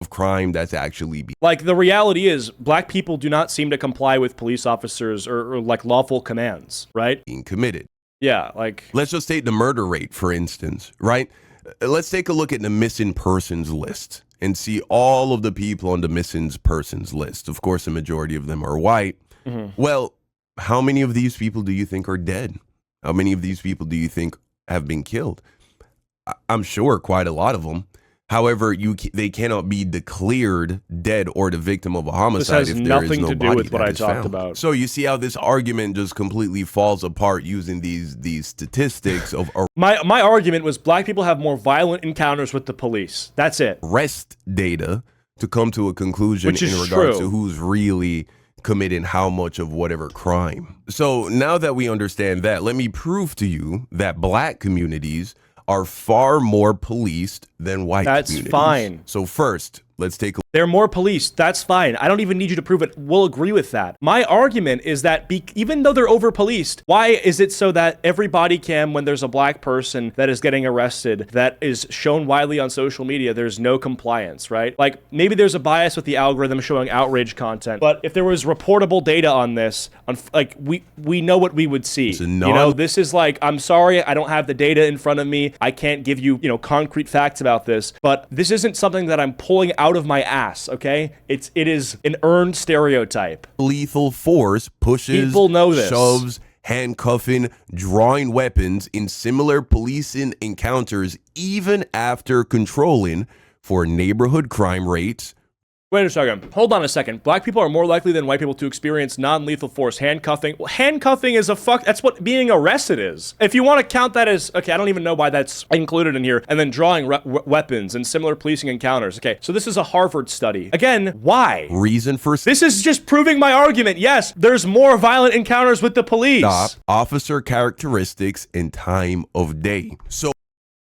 Of crime that's actually like, the reality is black people do not seem to comply with police officers or like lawful commands, right? being committed. Yeah, like, Let's just take the murder rate, for instance, right? Let's take a look at the missing persons list and see all of the people on the missing persons list. Of course, the majority of them are white. Well, how many of these people do you think are dead? How many of these people do you think have been killed? I'm sure quite a lot of them. However, they cannot be declared dead or the victim of a homicide. This has nothing to do with what I talked about. So you see how this argument just completely falls apart using these statistics of my argument was black people have more violent encounters with the police. That's it. arrest data to come to a conclusion Which is in regards true. to who's really committing how much of whatever crime. So now that we understand that, let me prove to you that black communities are far more policed than white communities. That's fine. So first, let's take a They're more policed. That's fine. I don't even need you to prove it. We'll agree with that. My argument is that even though they're over policed, why is it so that every body cam, when there's a black person that is getting arrested, that is shown widely on social media, there's no compliance, right? Like, maybe there's a bias with the algorithm showing outrage content, but if there was reportable data on this, like, we know what we would see. You know, this is like, I'm sorry, I don't have the data in front of me. I can't give you, concrete facts about this, but this isn't something that I'm pulling out of my ass, okay? It is an earned stereotype. lethal force pushes, People know this. shoves, handcuffing, drawing weapons in similar policing encounters, even after controlling for neighborhood crime rates. Wait a second. Hold on a second. Black people are more likely than white people to experience non-lethal force handcuffing. Well, handcuffing is that's what being arrested is. If you want to count that as, okay, I don't even know why that's included in here. And then drawing weapons and similar policing encounters. Okay, so this is a Harvard study. Again, why? Reason for This is just proving my argument. Yes, there's more violent encounters with the police. stop, officer characteristics, and time of day. So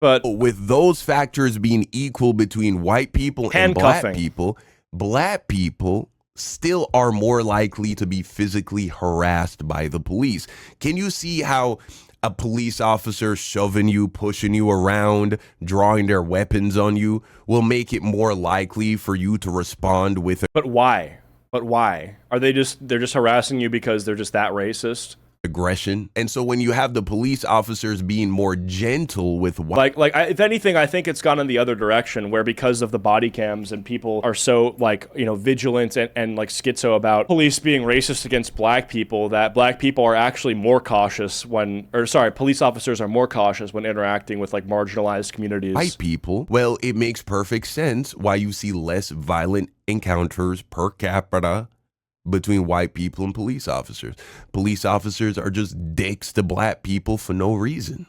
But with those factors being equal between white people and black people still are more likely to be physically harassed by the police. Can you see how a police officer shoving you, pushing you around, drawing their weapons on you will make it more likely for you to respond with But why? But why? They're just harassing you because they're just that racist? aggression? And so when you have the police officers being more gentle with if anything, I think it's gone in the other direction, where because of the body cams and people are so vigilant and like schizo about police being racist against black people, that black people are actually more cautious police officers are more cautious when interacting with like marginalized communities. white people, well, it makes perfect sense why you see less violent encounters per capita between white people and police officers. Police officers are just dicks to black people for no reason.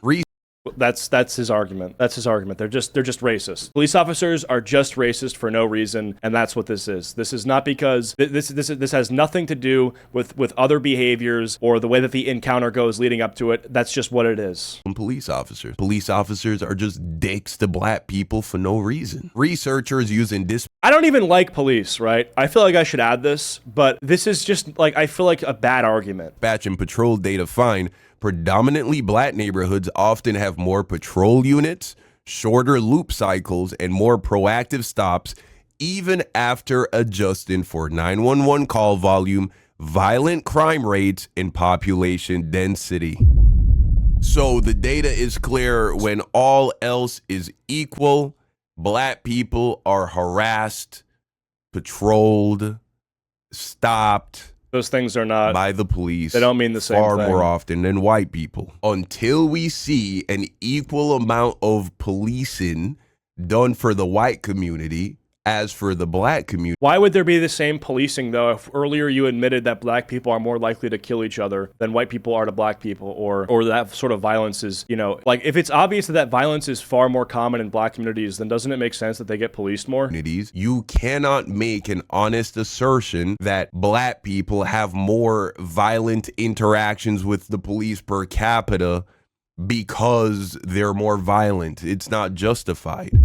That's his argument. That's his argument. They're just racist. Police officers are just racist for no reason, and that's what this is. This is not because this has nothing to do with other behaviors or the way that the encounter goes leading up to it. That's just what it is. Police officers are just dicks to black people for no reason. Researchers using I don't even like police, right? I feel like I should add this, but this is just like, I feel like a bad argument. dispatch and patrol data find predominantly black neighborhoods often have more patrol units, shorter loop cycles, and more proactive stops, even after adjusting for 911 call volume, violent crime rates, and population density. So the data is clear: when all else is equal, black people are harassed, patrolled, stopped. Those things are not by the police. They don't mean the same far thing. more often than white people. Until we see an equal amount of policing done for the white community as for the black community. Why would there be the same policing, though, if earlier you admitted that black people are more likely to kill each other than white people are to black people, or that sort of violence is, you know, like, if it's obvious that violence is far more common in black communities, then doesn't it make sense that they get policed more? You cannot make an honest assertion that black people have more violent interactions with the police per capita because they're more violent. It's not justified.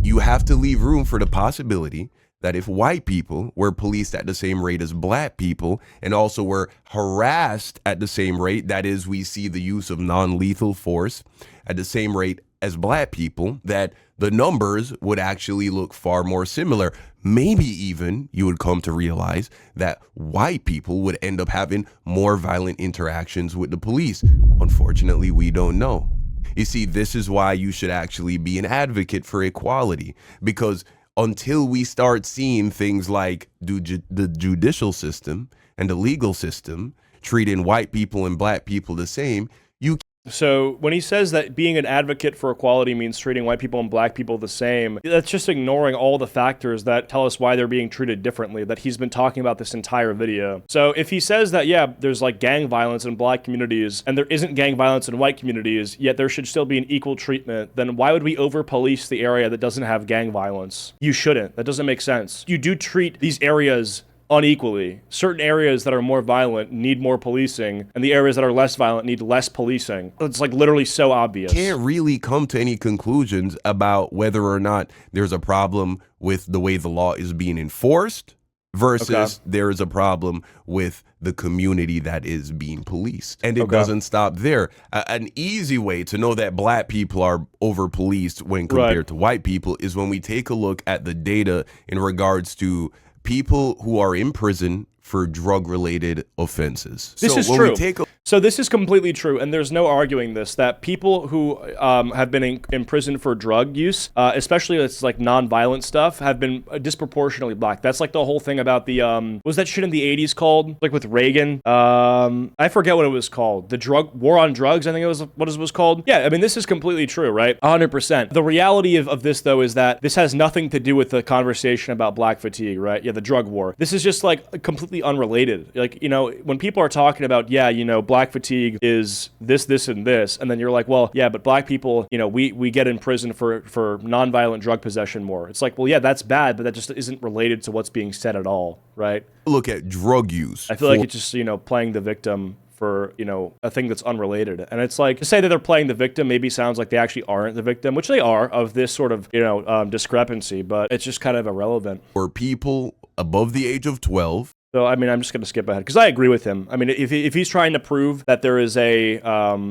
You have to leave room for the possibility that if white people were policed at the same rate as black people and also were harassed at the same rate, that is, we see the use of non-lethal force at the same rate as black people, that the numbers would actually look far more similar. Maybe even you would come to realize that white people would end up having more violent interactions with the police. Unfortunately, we don't know. You see, this is why you should actually be an advocate for equality, because until we start seeing things like the judicial system and the legal system treating white people and black people the same, So when he says that being an advocate for equality means treating white people and black people the same, that's just ignoring all the factors that tell us why they're being treated differently, that he's been talking about this entire video. So if he says that, yeah, there's like gang violence in black communities and there isn't gang violence in white communities, yet there should still be an equal treatment, then why would we over-police the area that doesn't have gang violence? You shouldn't. That doesn't make sense. You do treat these areas unequally. Certain areas that are more violent need more policing, and the areas that are less violent need less policing. It's like literally so obvious. Can't really come to any conclusions about whether or not there's a problem with the way the law is being enforced versus there is a problem with the community that is being policed. And it doesn't stop there. An easy way to know that black people are over-policed when compared to white people is when we take a look at the data in regards to people who are in prison for drug-related offenses. This is true. So this is completely true, and there's no arguing this, that people who have been in prison for drug use, especially it's like non-violent stuff, have been disproportionately black. That's like the whole thing about the, what was that shit in the 80s called? Like with Reagan? I forget what it was called. The war on drugs, I think it was what it was called. Yeah, I mean, this is completely true, right? 100%. The reality of this, though, is that this has nothing to do with the conversation about black fatigue, right? Yeah, the drug war. This is just like completely unrelated. Like, you know, when people are talking about, yeah, you know, black fatigue is this, and this, and then you're like, well, yeah, but black people, you know, we get in prison for non-violent drug possession more. It's like, well, yeah, that's bad, but that just isn't related to what's being said at all, right? Look at drug use. I feel like it's just, you know, playing the victim for, you know, a thing that's unrelated. And it's like, to say that they're playing the victim maybe sounds like they actually aren't the victim, which they are, of this sort of, you know, discrepancy, but it's just kind of irrelevant. For people above the age of 12, so, I mean, I'm just going to skip ahead because I agree with him. I mean, if he's trying to prove that there is a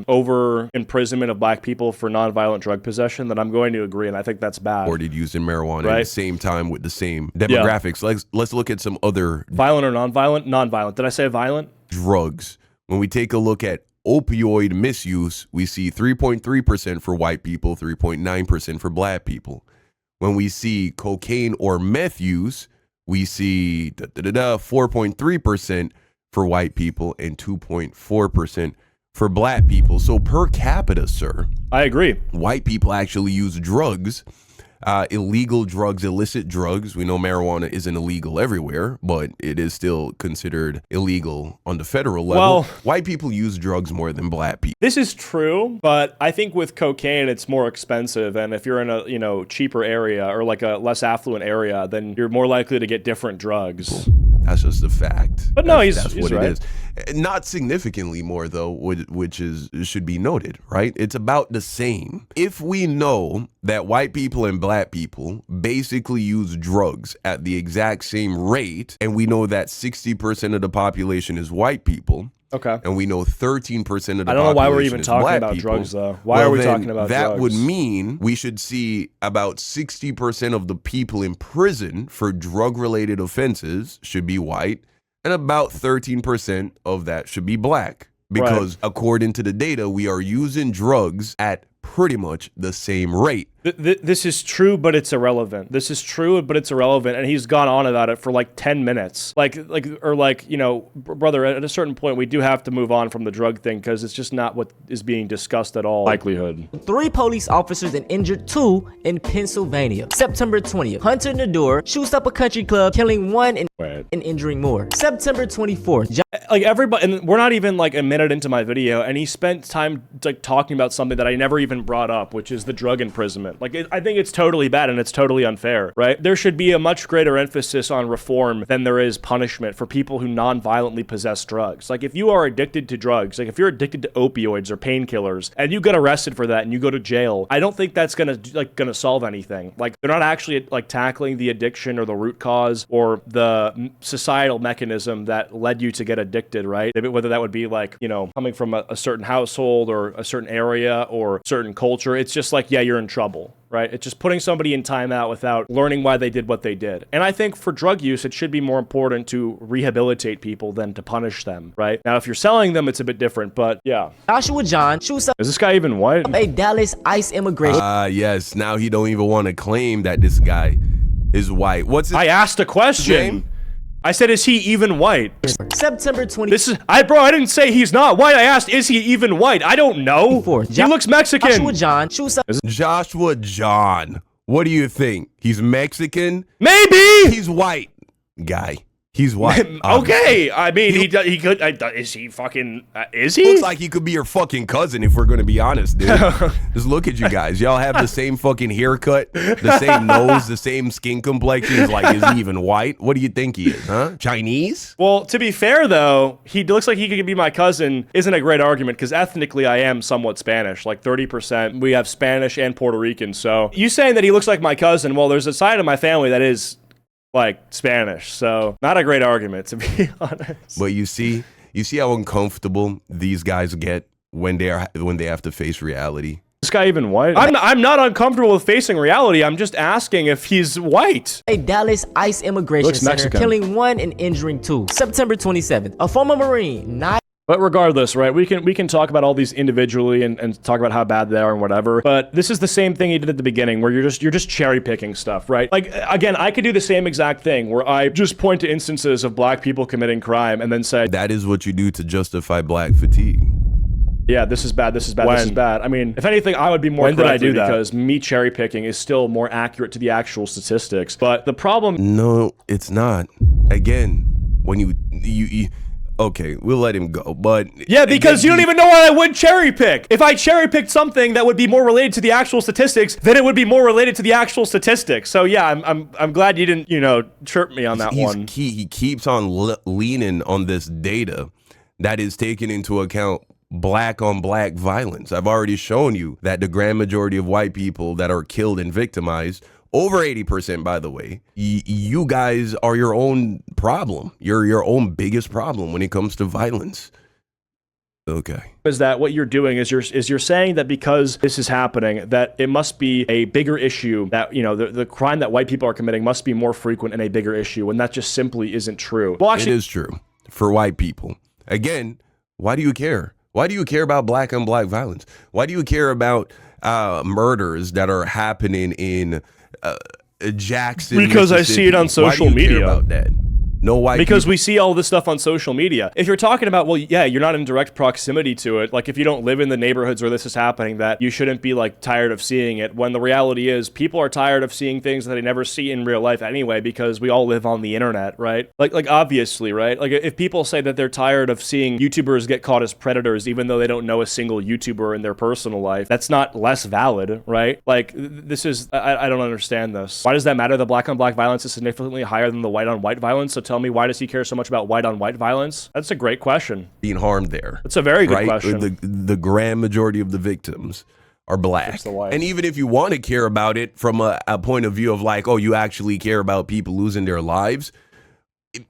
over imprisonment of black people for nonviolent drug possession, then I'm going to agree, and I think that's bad. Or did using marijuana at the same time with the same demographics. Yeah. Let's look at some other violent or nonviolent. Nonviolent. Did I say violent? Drugs. When we take a look at opioid misuse, we see 3.3% for white people, 3.9% for black people. When we see cocaine or meth use, we see 4.3% for white people and 2.4% for black people. So per capita, sir, I agree. White people actually use drugs illegal drugs, illicit drugs. We know marijuana isn't illegal everywhere, but it is still considered illegal on the federal level. Well, white people use drugs more than black people. This is true, but I think with cocaine, it's more expensive. And if you're in a, cheaper area or like a less affluent area, then you're more likely to get different drugs. That's just a fact. But no, that's he's what right. it is. Not significantly more though, which should be noted, right? It's about the same. If we know that white people and black people basically use drugs at the exact same rate, and we know that 60% of the population is white people. Okay. And we know 13% of the population I don't know why we're even is talking black about people. drugs, though. Why are we talking about that drugs? Would mean we should see about 60% of the people in prison for drug-related offenses should be white, and about 13% of that should be black. Because according to the data, we are using drugs at pretty much the same rate. This is true, but it's irrelevant. This is true, but it's irrelevant. And he's gone on about it for like 10 minutes. Brother, at a certain point, we do have to move on from the drug thing because it's just not what is being discussed at all. Likelihood. 3 police officers and injured 2 in Pennsylvania. September 20th, Hunter Nador shoots up a country club, killing 1 and injuring more. September 24th, like everybody, and we're not even like a minute into my video, and he spent time like talking about something that I never even brought up, which is the drug imprisonment. Like, I think it's totally bad and it's totally unfair, right? There should be a much greater emphasis on reform than there is punishment for people who non-violently possess drugs. Like, if you are addicted to drugs, like if you're addicted to opioids or painkillers, and you get arrested for that and you go to jail, I don't think that's gonna solve anything. Like, they're not actually like tackling the addiction or the root cause or the societal mechanism that led you to get addicted, right? Whether that would be like, coming from a certain household or a certain area or certain culture. It's just like, yeah, you're in trouble, right? It's just putting somebody in timeout without learning why they did what they did. And I think for drug use, it should be more important to rehabilitate people than to punish them, right? Now, if you're selling them, it's a bit different, but yeah. Joshua John shoots up Is this guy even white? a Dallas ICE immigration. Yes. Now he don't even want to claim that this guy is white. What's his I asked a question. name? I said, is he even white? September 20th. I didn't say he's not white. I asked, is he even white? I don't know. He looks Mexican. Joshua John shoots up Joshua John. What do you think? He's Mexican? Maybe. He's white, guy. He's white. Okay. I mean, he could. Is he fucking? Is he? Looks like he could be your fucking cousin if we're gonna be honest, dude. Just look at you guys. Y'all have the same fucking haircut, the same nose, the same skin complexion. He's like, is he even white? What do you think he is, huh? Chinese? Well, to be fair though, he looks like he could be my cousin. Isn't a great argument because ethnically I am somewhat Spanish, like 30%. We have Spanish and Puerto Rican. So you saying that he looks like my cousin? Well, there's a side of my family that is like Spanish, so not a great argument, to be honest. But you see how uncomfortable these guys get when they have to face reality. This guy even white? I'm not uncomfortable with facing reality. I'm just asking if he's white. a Dallas ICE immigration Looks center, Mexican. killing 1 and injuring 2. September 27th, a former Marine, not But regardless, right, we can talk about all these individually and talk about how bad they are and whatever, but this is the same thing he did at the beginning where you're just cherry picking stuff, right? Like, again, I could do the same exact thing where I just point to instances of black people committing crime and then say, That is what you do to justify black fatigue. yeah, this is bad, this is bad, this is bad. I mean, if anything, I would be more correct because me cherry picking is still more accurate to the actual statistics. But the problem... No, it's not. Again, when you okay, we'll let him go, but... Yeah, because you don't even know what I would cherry pick. If I cherry picked something that would be more related to the actual statistics, then it would be more related to the actual statistics. So yeah, I'm glad you didn't, chirp me on that one. He keeps on leaning on this data that is taking into account black on black violence. I've already shown you that the grand majority of white people that are killed and victimized, over 80%, by the way, you guys are your own problem. You're your own biggest problem when it comes to violence. Okay. Is that what you're doing is you're saying that because this is happening, that it must be a bigger issue, that, the crime that white people are committing must be more frequent and a bigger issue, when that just simply isn't true. Well, actually, it is true for white people. Again, why do you care? Why do you care about black on black violence? Why do you care about murders that are happening in Jackson? Because I see it on social media. media. About that? No white because people. we see all this stuff on social media. If you're talking about, well, yeah, you're not in direct proximity to it. Like if you don't live in the neighborhoods where this is happening, that you shouldn't be like tired of seeing it. When the reality is, people are tired of seeing things that they never see in real life anyway, because we all live on the internet, right? Like obviously, right? Like if people say that they're tired of seeing YouTubers get caught as predators, even though they don't know a single YouTuber in their personal life, that's not less valid, right? Like this is, I don't understand this. Why does that matter? The black on black violence is significantly higher than the white on white violence. So tell me, why does he care so much about white on white violence? That's a great question. Being harmed there. That's a very good right? question. The grand majority of the victims are black. And even if you want to care about it from a point of view of like, oh, you actually care about people losing their lives,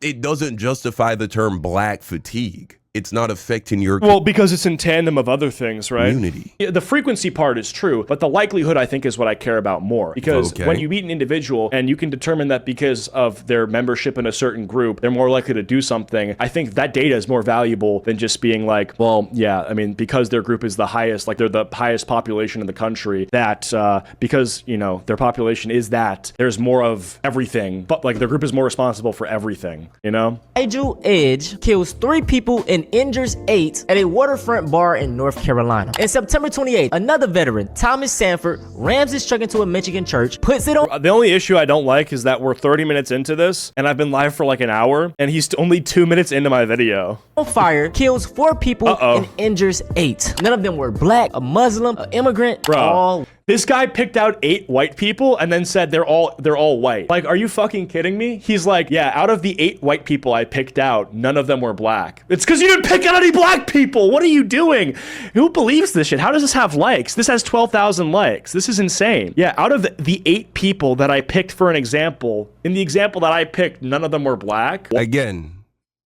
it doesn't justify the term black fatigue. It's not affecting your well, because it's in tandem of other things, right? Community. Yeah, the frequency part is true, but the likelihood, I think, is what I care about more. Because when you meet an individual and you can determine that because of their membership in a certain group, they're more likely to do something, I think that data is more valuable than just being like, well, yeah, I mean, because their group is the highest, like they're the highest population in the country, that because, you know, their population is that, there's more of everything, but like their group is more responsible for everything, you know? Nigel Edge kills 3 people and injures 8 at a waterfront bar in North Carolina. In September 28th, another veteran, Thomas Sanford, rams his truck into a Michigan church, puts it on. The only issue I don't like is that we're 30 minutes into this, and I've been live for like an hour, and he's only 2 minutes into my video. On fire, kills 4 people and injures 8. None of them were black, a Muslim, an immigrant, bro. This guy picked out 8 white people and then said they're all white. Like, are you fucking kidding me? He's like, yeah, out of the 8 white people I picked out, none of them were black. It's because you didn't pick out any black people. What are you doing? Who believes this shit? How does this have likes? This has 12,000 likes. This is insane. Yeah, out of the 8 people that I picked for an example, in the example that I picked, none of them were black. Again,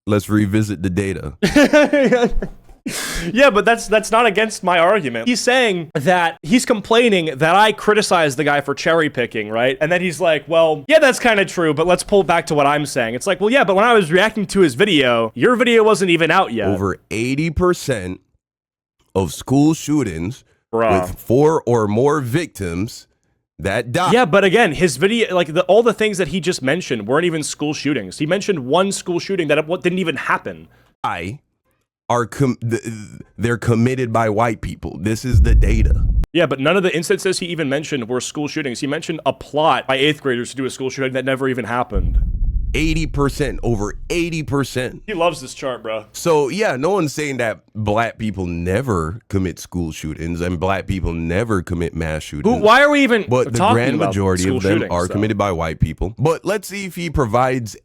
let's revisit the data. Yeah, but that's not against my argument. He's saying that he's complaining that I criticized the guy for cherry picking, right? And then he's like, well, yeah, that's kind of true, but let's pull back to what I'm saying. It's like, well, yeah, but when I was reacting to his video, your video wasn't even out yet. Over 80% of school shootings with 4 or more victims that died. Yeah, but again, his video, like all the things that he just mentioned weren't even school shootings. He mentioned one school shooting that didn't even happen. They're committed by white people. This is the data. Yeah, but none of the instances he even mentioned were school shootings. He mentioned a plot by 8th graders to do a school shooting that never even happened. 80%, over 80%. He loves this chart, bro. So yeah, no one's saying that black people never commit school shootings and black people never commit mass shootings. Why are we even But the talking grand about majority of them are though? committed by white people. But let's see if he provides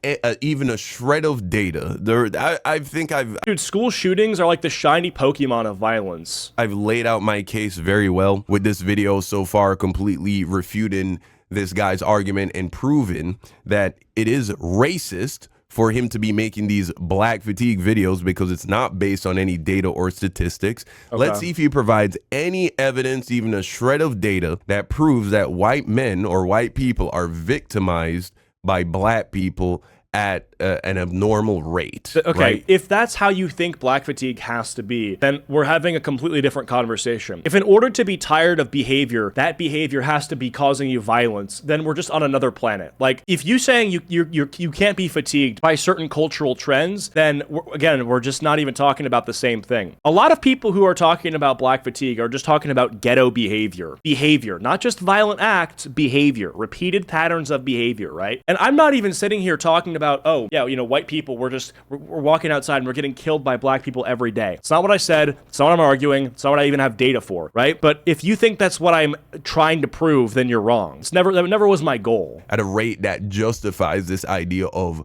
even a shred of data. Dude, school shootings are like the shiny Pokemon of violence. I've laid out my case very well with this video so far, completely refuting this guy's argument and proven that it is racist for him to be making these black fatigue videos because it's not based on any data or statistics. Let's see if he provides any evidence, even a shred of data that proves that white men or white people are victimized by black people at an abnormal rate. Okay, right? If that's how you think black fatigue has to be, then we're having a completely different conversation. If in order to be tired of behavior, that behavior has to be causing you violence, then we're just on another planet. Like, if you saying you can't be fatigued by certain cultural trends, then we're just not even talking about the same thing. A lot of people who are talking about black fatigue are just talking about ghetto behavior. Behavior, not just violent acts, behavior, repeated patterns of behavior, right? And I'm not even sitting here talking about, oh, yeah, you know, white people, we're walking outside and we're getting killed by black people every day. It's not what I said. It's not what I'm arguing. It's not what I even have data for, right? But if you think that's what I'm trying to prove, then you're wrong. That never was my goal. At a rate that justifies this idea of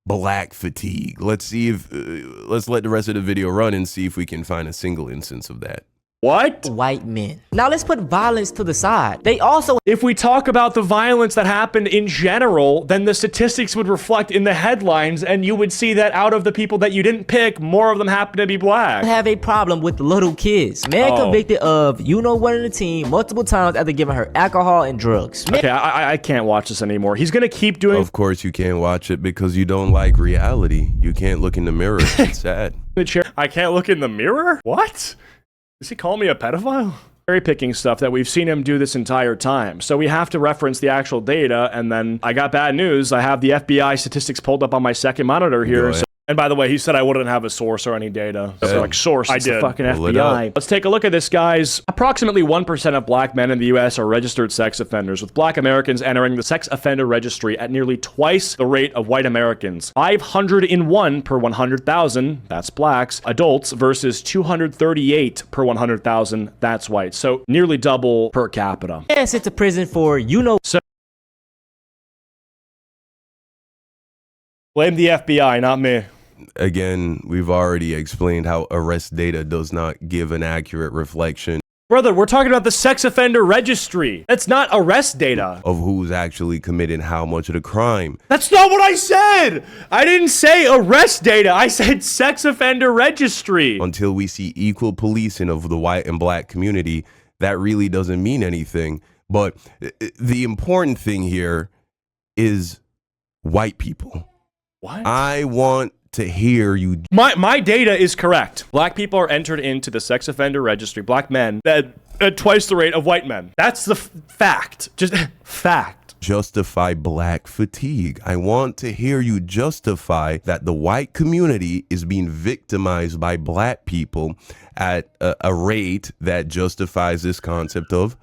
black fatigue. Let's see if, let's let the rest of the video run and see if we can find a single instance of that. What? White men. Now let's put violence to the side. They also... If we talk about the violence that happened in general, then the statistics would reflect in the headlines, and you would see that out of the people that you didn't pick, more of them happen to be black. Have a problem with little kids. Man convicted of you-know-what in the team multiple times after giving her alcohol and drugs. Okay, I can't watch this anymore. He's gonna keep doing... Of course you can't watch it because you don't like reality. You can't look in the mirror. It's sad. I can't look in the mirror? What? Is he calling me a pedophile? cherry picking stuff that we've seen him do this entire time. So we have to reference the actual data. And then I got bad news. I have the FBI statistics pulled up on my second monitor here. And by the way, he said I wouldn't have a source or any data. So like, source, I did. The fucking FBI. Let's take a look at this, guys. Approximately 1% of black men in the U.S. are registered sex offenders, with black Americans entering the sex offender registry at nearly twice the rate of white Americans. 501 per 100,000, that's blacks, adults, versus 238 per 100,000, that's white. So nearly double per capita. And sent to prison for, so blame the FBI, not me. Again, we've already explained how arrest data does not give an accurate reflection. Brother, we're talking about the sex offender registry. That's not arrest data. Of who's actually committing how much of the crime. That's not what I said. I didn't say arrest data. I said sex offender registry. Until we see equal policing of the white and black community, that really doesn't mean anything. But the important thing here is white people. What? I want to hear you. My data is correct. Black people are entered into the sex offender registry. Black men at twice the rate of white men. That's the fact. Just fact. Justify black fatigue. I want to hear you justify that the white community is being victimized by black people at a rate that justifies this concept of.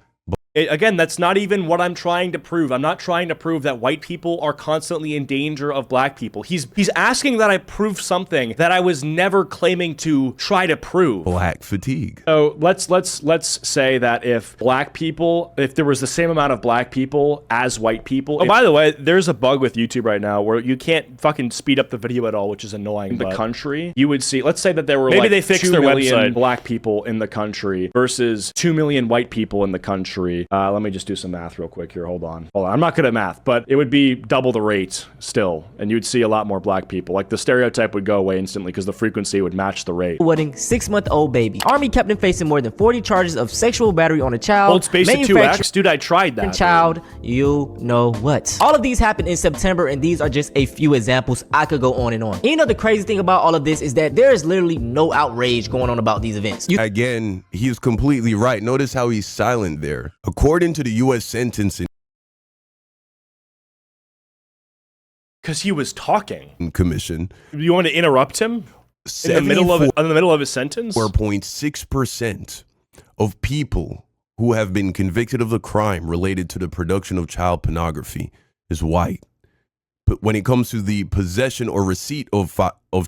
Again, that's not even what I'm trying to prove. I'm not trying to prove that white people are constantly in danger of black people. He's asking that I prove something that I was never claiming to try to prove. Black fatigue. So let's say that if there was the same amount of black people as white people. Oh, by the way, there's a bug with YouTube right now where you can't fucking speed up the video at all, which is annoying. In the country, you would see, let's say that there were maybe they fixed 2 million black people in the country versus 2 million white people in the country. Let me just do some math real quick here. Hold on. I'm not good at math, but it would be double the rate still, and you'd see a lot more black people. Like, the stereotype would go away instantly because the frequency would match the rate. Wedding 6-month-old baby. Army kept him facing more than 40 charges of sexual battery on a child. Hold space at 2x? Dude, I tried that. Child, you know what. All of these happened in September, and these are just a few examples. I could go on and on. And you know the crazy thing about all of this is that there is literally no outrage going on about these events. Again, he's completely right. Notice how he's silent there. According to the U.S. Sentencing because he was talking. Commission, you want to interrupt him in the middle of his sentence? 4.6% of people who have been convicted of a crime related to the production of child pornography is white. But when it comes to the possession or receipt of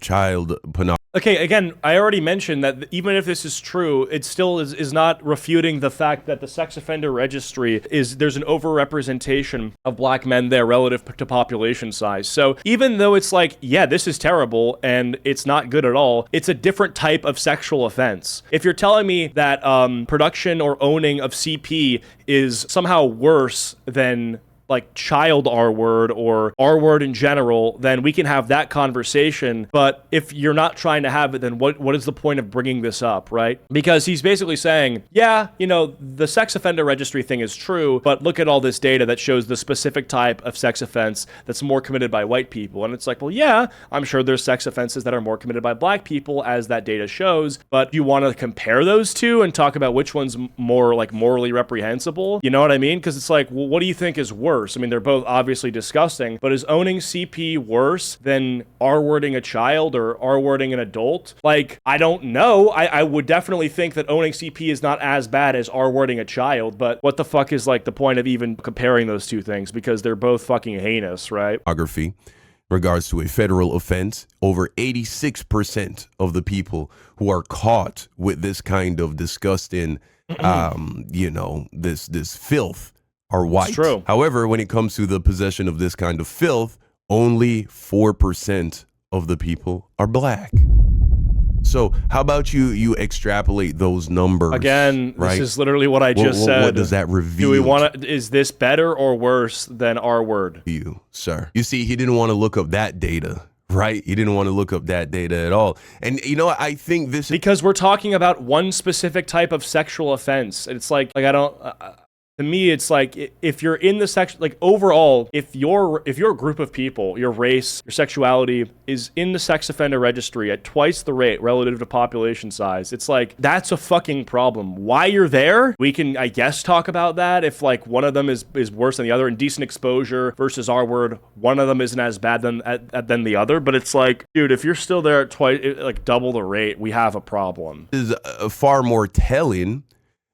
child pornography. Okay, again, I already mentioned that even if this is true, it still is not refuting the fact that the sex offender registry there's an overrepresentation of black men there relative to population size. So even though it's like, yeah, this is terrible and it's not good at all, it's a different type of sexual offense. If you're telling me that production or owning of CP is somehow worse than like child R-word or R-word in general, then we can have that conversation. But if you're not trying to have it, then what is the point of bringing this up, right? Because he's basically saying, yeah, you know, the sex offender registry thing is true, but look at all this data that shows the specific type of sex offense that's more committed by white people. And it's like, well, yeah, I'm sure there's sex offenses that are more committed by black people, as that data shows, but you want to compare those two and talk about which one's more like morally reprehensible? You know what I mean? Because it's like, well, what do you think is worse? I mean, they're both obviously disgusting, but is owning CP worse than R-wording a child or R-wording an adult? Like, I don't know. I would definitely think that owning CP is not as bad as R-wording a child, but what the fuck is like the point of even comparing those two things? Because they're both fucking heinous, right? Pornography. Regards to a federal offense, over 86% of the people who are caught with this kind of disgusting, this filth are white. It's true. However, when it comes to the possession of this kind of filth, only 4% of the people are black. So how about you extrapolate those numbers? Again, right? This is literally what I just said. What does that reveal? Do we want to? Is this better or worse than R-word? You, sir. You see, he didn't want to look up that data. Right? You didn't want to look up that data at all. And you know, I think this is because we're talking about one specific type of sexual offense. It's like I don't. To me, it's like if you're in the section, like overall, if your group of people, your race, your sexuality is in the sex offender registry at twice the rate relative to population size, it's like that's a fucking problem. Why you're there? We can, I guess, talk about that. If like one of them is worse than the other, indecent exposure versus our word, one of them isn't as bad than the other. But it's like, dude, if you're still there at twice, like double the rate, we have a problem. Is far more telling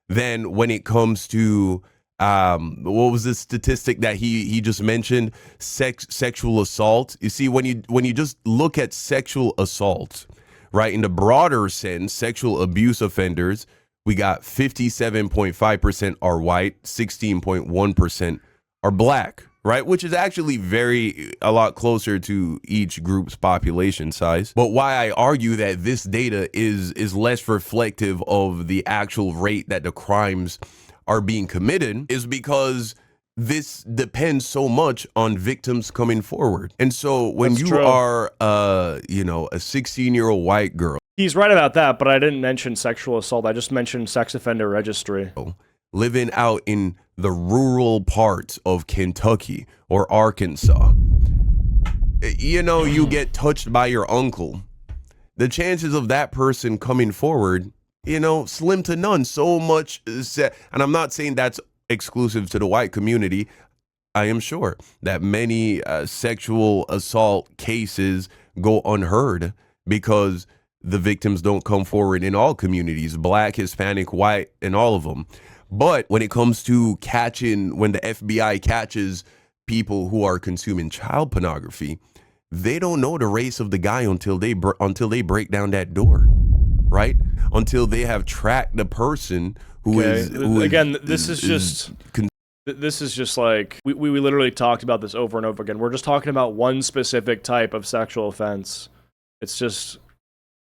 than when it comes to what was the statistic that he just mentioned? Sexual assault. You see, when you just look at sexual assault, right, in the broader sense, sexual abuse offenders, we got 57.5% are white, 16.1% are black, right? Which is actually a lot closer to each group's population size. But why I argue that this data is less reflective of the actual rate that the crimes are being committed is because this depends so much on victims coming forward. And so when That's you true. are, a 16-year-old white girl, He's right about that, but I didn't mention sexual assault. I just mentioned sex offender registry. living out in the rural parts of Kentucky or Arkansas, you get touched by your uncle. The chances of that person coming forward, slim to none. So much and I'm not saying that's exclusive to the white community. I am sure that many sexual assault cases go unheard because the victims don't come forward in all communities, black, Hispanic, white, and all of them. But when it comes to when the FBI catches people who are consuming child pornography, they don't know the race of the guy until they break down that door, right? Until they have tracked the person This is just like we literally talked about this over and over again. We're just talking about one specific type of sexual offense. It's just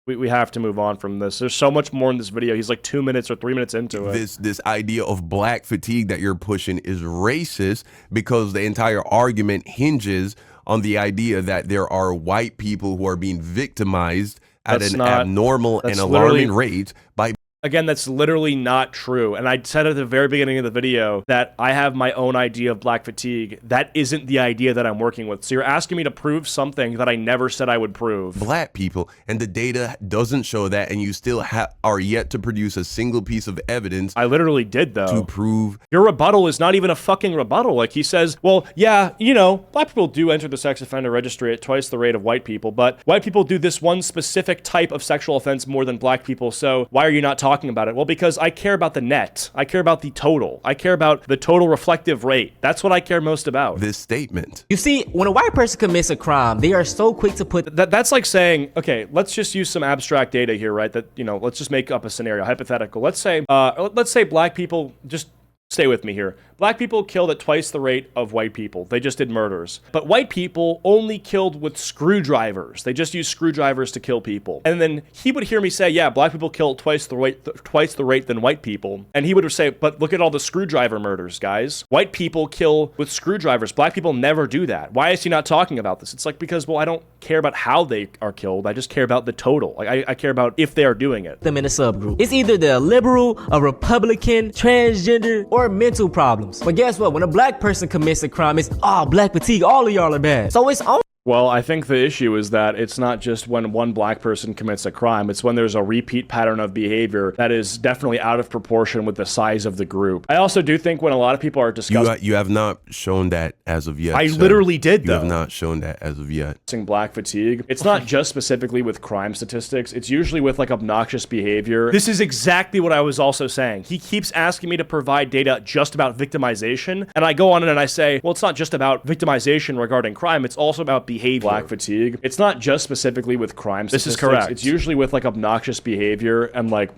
we have to move on from this. There's so much more in this video. He's like 2 minutes or 3 minutes into it. This idea of black fatigue that you're pushing is racist because the entire argument hinges on the idea that there are white people who are being victimized at an abnormal and alarming rate by. Again, that's literally not true. And I said at the very beginning of the video that I have my own idea of black fatigue. That isn't the idea that I'm working with. So you're asking me to prove something that I never said I would prove. Black people, and the data doesn't show that, and you still are yet to produce a single piece of evidence. I literally did, though. To prove. Your rebuttal is not even a fucking rebuttal. Like, he says, well, yeah, black people do enter the sex offender registry at twice the rate of white people, but white people do this one specific type of sexual offense more than black people, so why are you not talking about it? Well, because I care about the net. I care about the total. I care about the total reflective rate. That's what I care most about. This statement. You see, when a white person commits a crime, they are so quick to put that's like saying, okay, let's just use some abstract data here, right? That, let's just make up a scenario, hypothetical. Let's say black people, just stay with me here. Black people killed at twice the rate of white people. They just did murders. But white people only killed with screwdrivers. They just used screwdrivers to kill people. And then he would hear me say, yeah, black people kill twice the rate than white people. And he would say, but look at all the screwdriver murders, guys. White people kill with screwdrivers. Black people never do that. Why is he not talking about this? It's like, because, well, I don't care about how they are killed. I just care about the total. Like, I care about if they are doing it. Them in a subgroup. It's either they're liberal, a Republican, transgender, or mental problems. But guess what? When a black person commits a crime, it's black fatigue. All of y'all are bad. So it's on. Well, I think the issue is that it's not just when one black person commits a crime, it's when there's a repeat pattern of behavior that is definitely out of proportion with the size of the group. I also do think when a lot of people are discussing... You have not shown that as of yet. I literally did, though. You have not shown that as of yet. Black fatigue. It's not just specifically with crime statistics. It's usually with, like, obnoxious behavior. This is exactly what I was also saying. He keeps asking me to provide data just about victimization, and I go on and I say, well, it's not just about victimization regarding crime. It's also about behavior. Black fatigue. It's not just specifically with crime statistics. This is correct. It's usually with like obnoxious behavior and like,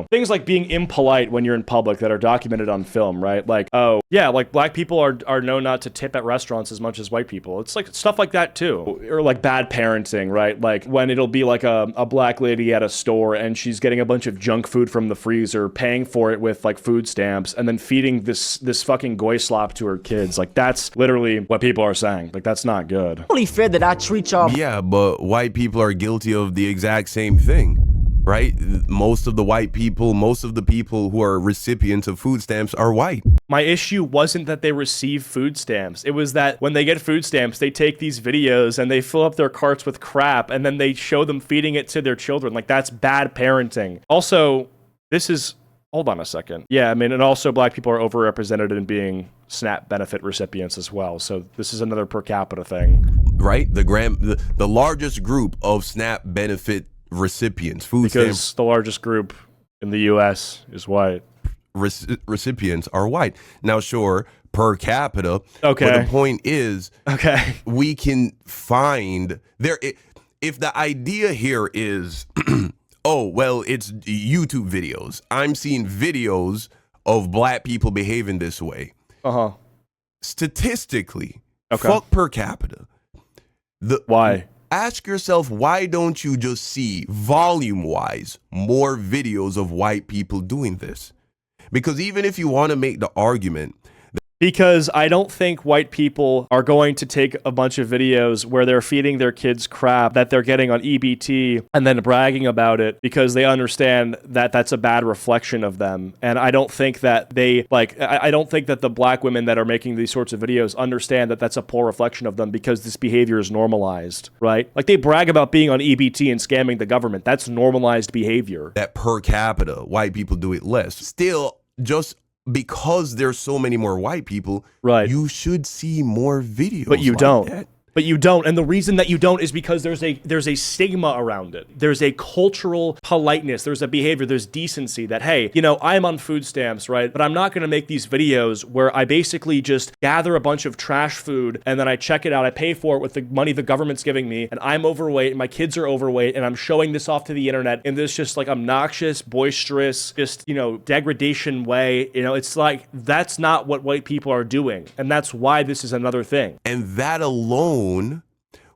things like being impolite when you're in public that are documented on film, right? Like, oh, yeah, like black people are known not to tip at restaurants as much as white people. It's like stuff like that too. Or like bad parenting, right? Like when it'll be like a black lady at a store and she's getting a bunch of junk food from the freezer, paying for it with like food stamps, and then feeding this fucking goy slop to her kids. Like that's literally what people are saying. Like that's not good. Only fair that I treat y'all. Yeah, but white people are guilty of the exact same thing, right? Most of the people who are recipients of food stamps are white. My issue wasn't that they receive food stamps. It was that when they get food stamps, they take these videos and they fill up their carts with crap and then they show them feeding it to their children. Like, that's bad parenting. Also, this is... Hold on a second. Yeah, I mean, and also black people are overrepresented in being SNAP benefit recipients as well. So this is another per capita thing. Right? The largest group of SNAP benefit recipients, because the largest group in the U.S. is white. Recipients are white. Now, sure, per capita. Okay. But the point is, okay, we can find there. If the idea here is, oh, well, it's YouTube videos. I'm seeing videos of black people behaving this way. Statistically, fuck per capita. Why? Ask yourself, why don't you just see volume-wise more videos of white people doing this? Because even if you want to make the argument... Because I don't think white people are going to take a bunch of videos where they're feeding their kids crap that they're getting on EBT and then bragging about it because they understand that that's a bad reflection of them. And I don't think that I don't think that the black women that are making these sorts of videos understand that that's a poor reflection of them because this behavior is normalized, right? Like, they brag about being on EBT and scamming the government. That's normalized behavior. That per capita, white people do it less. Still, just because there's so many more white people, right, you should see more videos. But you like don't. That. But you don't, and the reason that you don't is because there's a stigma around it. There's a cultural politeness, there's a behavior, there's decency that, hey, you know, I'm on food stamps, right? But I'm not gonna make these videos where I basically just gather a bunch of trash food and then I check it out, I pay for it with the money the government's giving me, and I'm overweight, and my kids are overweight, and I'm showing this off to the internet in this just like obnoxious, boisterous, just, you know, degradation way. You know, it's like, that's not what white people are doing. And that's why this is another thing. And that alone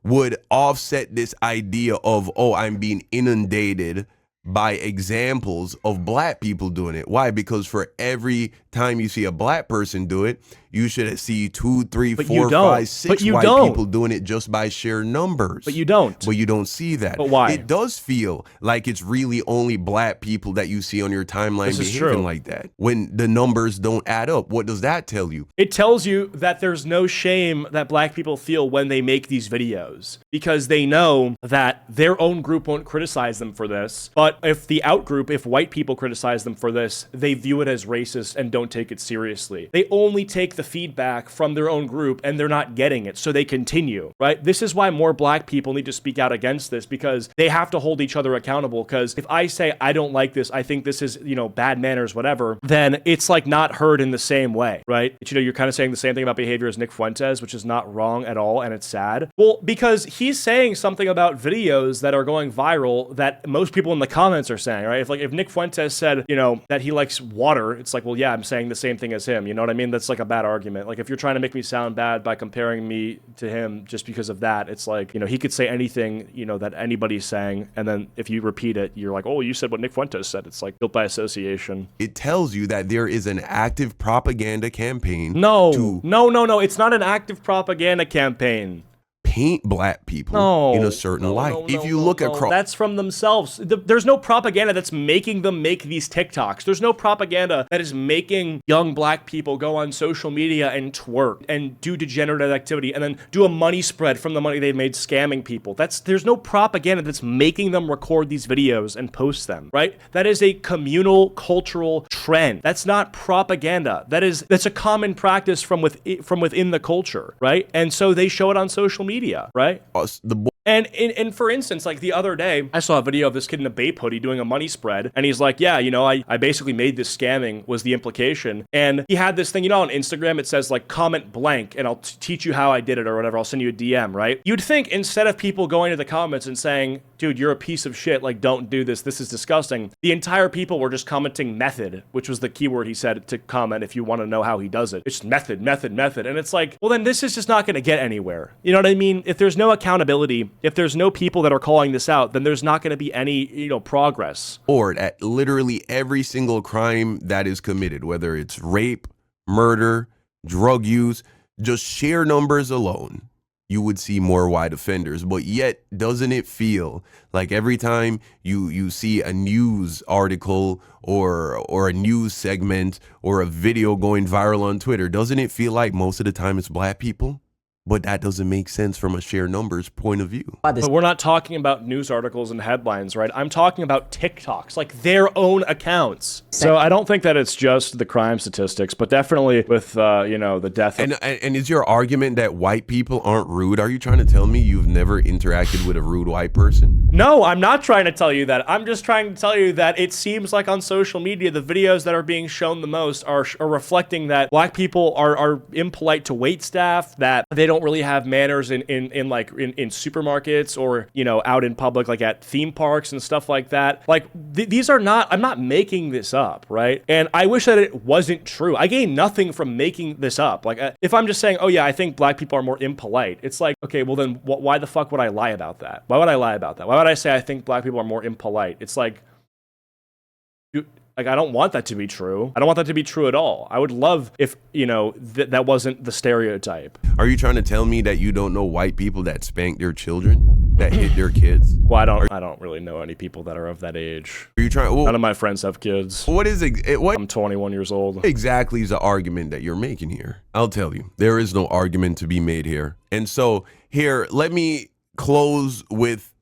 would offset this idea of, oh, I'm being inundated by examples of black people doing it. Why? Because for every time you see a black person do it, you should see 2, 3, 4, 5, 6 white people doing it just by sheer numbers. But you don't. But you don't see that. But why? It does feel like it's really only black people that you see on your timeline behaving like that. When the numbers don't add up, what does that tell you? It tells you that there's no shame that black people feel when they make these videos, because they know that their own group won't criticize them for this. But if the out group, if white people criticize them for this, they view it as racist and don't take it seriously. They only take the feedback from their own group and they're not getting it, so they continue, right? This is why more black people need to speak out against this, because they have to hold each other accountable. Because if I say, I don't like this, I think this is, you know, bad manners, whatever, then it's like not heard in the same way, right? But, you know, you're kind of saying the same thing about behavior as Nick Fuentes, which is not wrong at all, and it's sad. Well, because he's saying something about videos that are going viral that most people in the comments are saying, right? If Nick Fuentes said, you know, that he likes water, it's like, well, yeah, I'm saying the same thing as him. You know what I mean? That's like a bad argument. Like, if you're trying to make me sound bad by comparing me to him just because of that, it's like, you know, he could say anything, you know, that anybody's saying, and then if you repeat it, you're like, oh, you said what Nick Fuentes said. It's like guilt by association. It tells you that there is an active propaganda campaign. No, it's not an active propaganda campaign. Paint black people in a certain light. If you look across, that's from themselves. There's no propaganda that's making them make these TikToks. There's no propaganda that is making young black people go on social media and twerk and do degenerate activity and then do a money spread from the money they've made scamming people. There's no propaganda that's making them record these videos and post them, right? That is a communal cultural trend. That's not propaganda. That's a common practice from within the culture, right? And so they show it on social media, right? And for instance, like the other day, I saw a video of this kid in a Bape hoodie doing a money spread. And he's like, yeah, you know, I basically made this scamming was the implication. And he had this thing, you know, on Instagram, it says like comment blank and I'll teach you how I did it or whatever. I'll send you a DM, right? You'd think instead of people going to the comments and saying, dude, you're a piece of shit, like don't do this, this is disgusting, the entire people were just commenting method, which was the keyword he said to comment if you want to know how he does it. It's method. And it's like, well, then this is just not going to get anywhere. You know what I mean? If there's no accountability, if there's no people that are calling this out, then there's not going to be any, you know, progress. Or at literally every single crime that is committed, whether it's rape, murder, drug use, just sheer numbers alone. you would see more white offenders. But yet, doesn't it feel like every time you see a news article or a news segment or a video going viral on Twitter, doesn't it feel like most of the time it's black people? But that doesn't make sense from a sheer numbers point of view. But we're not talking about news articles and headlines, right? I'm talking about TikToks, like their own accounts. So I don't think that it's just the crime statistics, but definitely with, you know, the death of... And is your argument that white people aren't rude? Are you trying to tell me you've never interacted with a rude white person? No, I'm not trying to tell you that. I'm just trying to tell you that it seems like on social media, the videos that are being shown the most are reflecting that black people are impolite to wait staff, that they don't really have manners in supermarkets or, you know, out in public, like at theme parks and stuff like that. Like these are not, I'm not making this up, right? And I wish that it wasn't true. I gain nothing from making this up. Like if I'm just saying, oh yeah, I think black people are more impolite, it's like, okay, well then why the fuck would I lie about that? Why would I lie about that? Why would I say I think black people are more impolite? It's like, I don't want that to be true. I don't want that to be true at all. I would love if, you know, that wasn't the stereotype. Are you trying to tell me that you don't know white people that spank their children, that hit their kids? Well, I don't really know any people that are of that age. Are you trying? Well, none of my friends have kids. What is it? What I'm 21 years old. Exactly is the argument that you're making here? I'll tell you, there is no argument to be made here. And so here, let me close with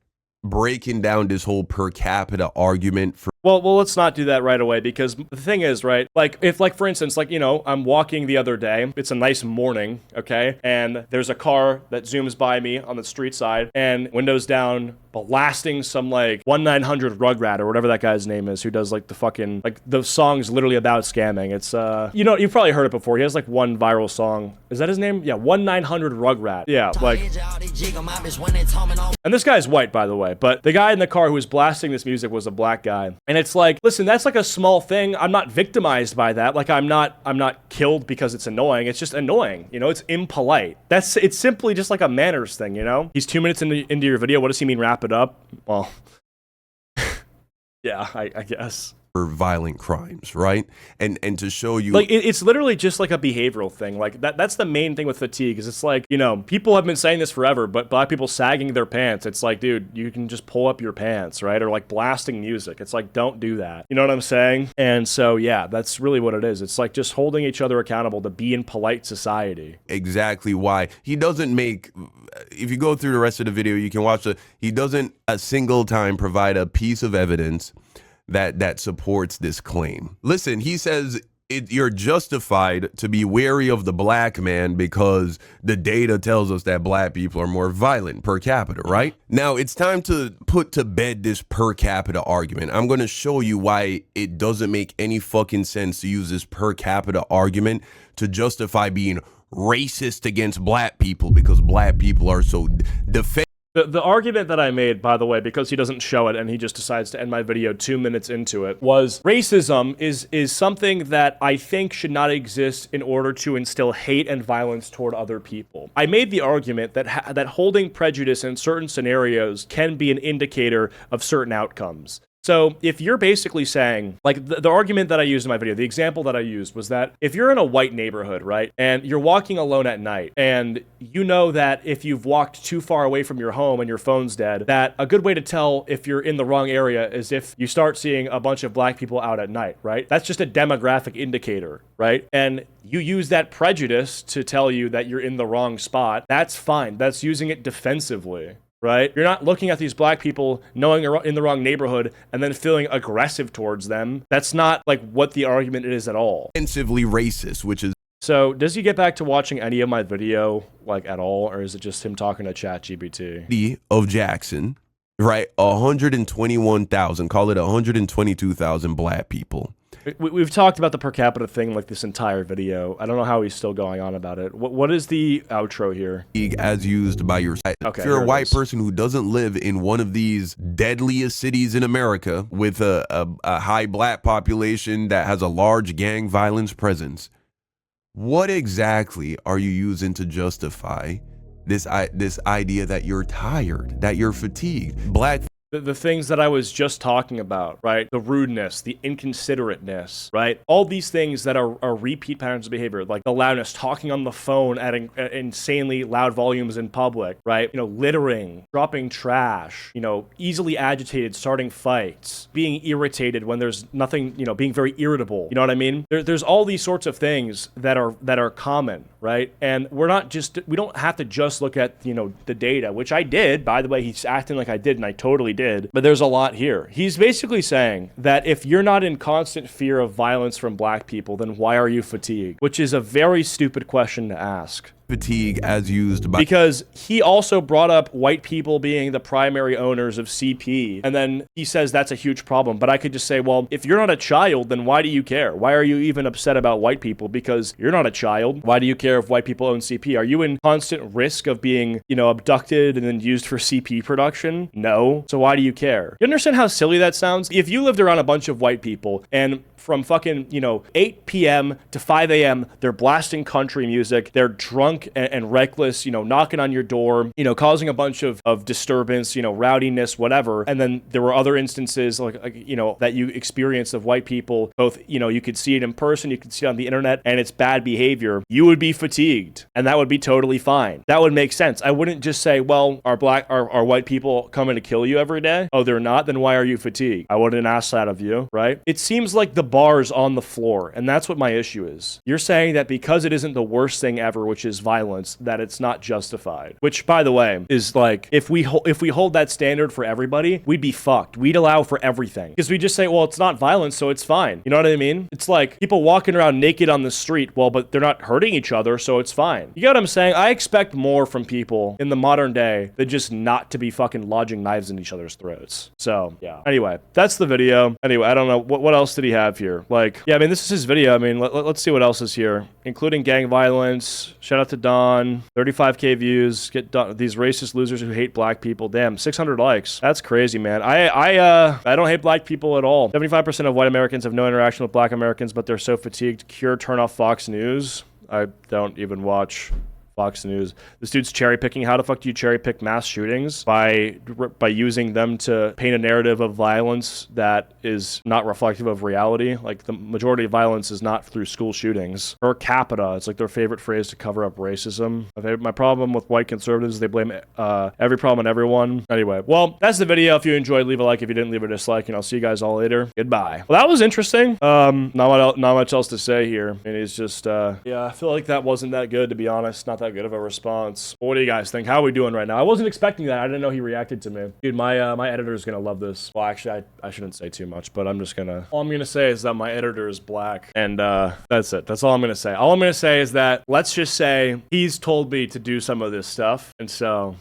breaking down this whole per capita argument for... Well, let's not do that right away, because the thing is, right, like, if, like, for instance, like, you know, I'm walking the other day, it's a nice morning, okay, and there's a car that zooms by me on the street side, and windows down, blasting some, like, 1-900 Rugrat, or whatever that guy's name is, who does, like, the fucking, like, the song's literally about scamming. It's, you know, you've probably heard it before. He has, like, one viral song. Is that his name? Yeah, 1-900 Rugrat. Yeah, like... And this guy's white, by the way, but the guy in the car who was blasting this music was a black guy. And it's like, listen, that's like a small thing. I'm not victimized by that. Like, I'm not killed because it's annoying. It's just annoying. You know, it's impolite. It's simply just like a manners thing, you know? He's 2 minutes into your video. What does he mean, wrap it up? Well, yeah, I guess. For violent crimes, right? And to show you, like, it's literally just like a behavioral thing. Like that's the main thing with fatigue, is it's like, you know, people have been saying this forever, but black people sagging their pants, it's like, dude, you can just pull up your pants, right? Or like blasting music, it's like, don't do that. You know what I'm saying? And so yeah, that's really what it is. It's like just holding each other accountable to be in polite society. Exactly why he doesn't make... If you go through the rest of the video, you can watch he doesn't a single time provide a piece of evidence that supports this claim. Listen, he says you're justified to be wary of the black man because the data tells us that black people are more violent per capita, right? Now, it's time to put to bed this per capita argument. I'm going to show you why it doesn't make any fucking sense to use this per capita argument to justify being racist against black people because black people are so defensive. The argument that I made, by the way, because he doesn't show it and he just decides to end my video 2 minutes into it, was racism is something that I think should not exist in order to instill hate and violence toward other people. I made the argument that that holding prejudice in certain scenarios can be an indicator of certain outcomes. So if you're basically saying, like the argument that I used in my video, the example that I used was that if you're in a white neighborhood, right, and you're walking alone at night, and you know that if you've walked too far away from your home and your phone's dead, that a good way to tell if you're in the wrong area is if you start seeing a bunch of black people out at night, right? That's just a demographic indicator, right? And you use that prejudice to tell you that you're in the wrong spot. That's fine. That's using it defensively. Right? You're not looking at these black people knowing you're in the wrong neighborhood and then feeling aggressive towards them. That's not like what the argument is at all. Offensively racist, which is... So does he get back to watching any of my video like at all, or is it just him talking to ChatGPT? Of Jackson, right? 121,000, call it 122,000 black people. We've talked about the per capita thing like this entire video. I don't know how he's still going on about it. What is the outro here? As used by your site. Okay, if you're a white person who doesn't live in one of these deadliest cities in America with a high black population that has a large gang violence presence, what exactly are you using to justify this idea that you're tired, that you're fatigued? Black the things that I was just talking about, right? The rudeness, the inconsiderateness, right? All these things that are repeat patterns of behavior, like the loudness, talking on the phone at insanely loud volumes in public, right? You know, littering, dropping trash, you know, easily agitated, starting fights, being irritated when there's nothing, you know, being very irritable. You know what I mean? There's all these sorts of things that are common, right? And we don't have to just look at, you know, the data, which I did. By the way, he's acting like I did, and I totally did. But there's a lot here. He's basically saying that if you're not in constant fear of violence from black people, then why are you fatigued? Which is a very stupid question to ask. Fatigue as used by... Because he also brought up white people being the primary owners of CP, and then he says that's a huge problem. But I could just say, well, if you're not a child, then why do you care? Why are you even upset about white people? Because you're not a child. Why do you care if white people own CP? Are you in constant risk of being, you know, abducted and then used for CP production? No. So why do you care? You understand how silly that sounds? If you lived around a bunch of white people and from fucking, you know, 8 p.m. to 5 a.m., they're blasting country music, they're drunk and reckless, you know, knocking on your door, you know, causing a bunch of disturbance, you know, rowdiness, whatever. And then there were other instances like, you know, that you experienced of white people, both, you know, you could see it in person, you could see it on the internet, and it's bad behavior. You would be fatigued, and that would be totally fine. That would make sense. I wouldn't just say, well, are white people coming to kill you every day? Oh, they're not? Then why are you fatigued? I wouldn't ask that of you, right? It seems like the bar's on the floor, and that's what my issue is. You're saying that because it isn't the worst thing ever, which is violence, that it's not justified. Which, by the way, is like, if we hold that standard for everybody, we'd be fucked. We'd allow for everything. Because we just say, well, it's not violence, so it's fine. You know what I mean? It's like people walking around naked on the street, well, but they're not hurting each other, so it's fine. You get what I'm saying? I expect more from people in the modern day than just not to be fucking lodging knives in each other's throats. So, yeah. Anyway, that's the video. Anyway, I don't know. What else did he have here? Like, yeah, I mean, this is his video. I mean, let's see what else is here. Including gang violence. Shout out to Don. 35K views. Get these racist losers who hate black people. Damn, 600 likes. That's crazy, man. I don't hate black people at all. 75% of white Americans have no interaction with black Americans, but they're so fatigued. Cure, turn off Fox News. I don't even watch Fox News. This dude's cherry picking. How the fuck do you cherry pick mass shootings? By using them to paint a narrative of violence that is not reflective of reality. Like, the majority of violence is not through school shootings. Per capita, it's like their favorite phrase to cover up racism. My problem with white conservatives is they blame every problem on everyone. Anyway, well, that's the video. If you enjoyed, leave a like. If you didn't, leave a dislike, and I'll see you guys all later. Goodbye. Well, that was interesting. Not much else to say here. I mean, it's just, yeah, I feel like that wasn't that good, to be honest. Not that good of a response. What do you guys think? How are we doing right now? I wasn't expecting that. I didn't know he reacted to me. Dude, my editor is gonna love this. Well, actually, I shouldn't say too much, but I'm just gonna... All I'm gonna say is that my editor is black, and that's it. That's all I'm gonna say. All I'm gonna say is that, let's just say he's told me to do some of this stuff, and so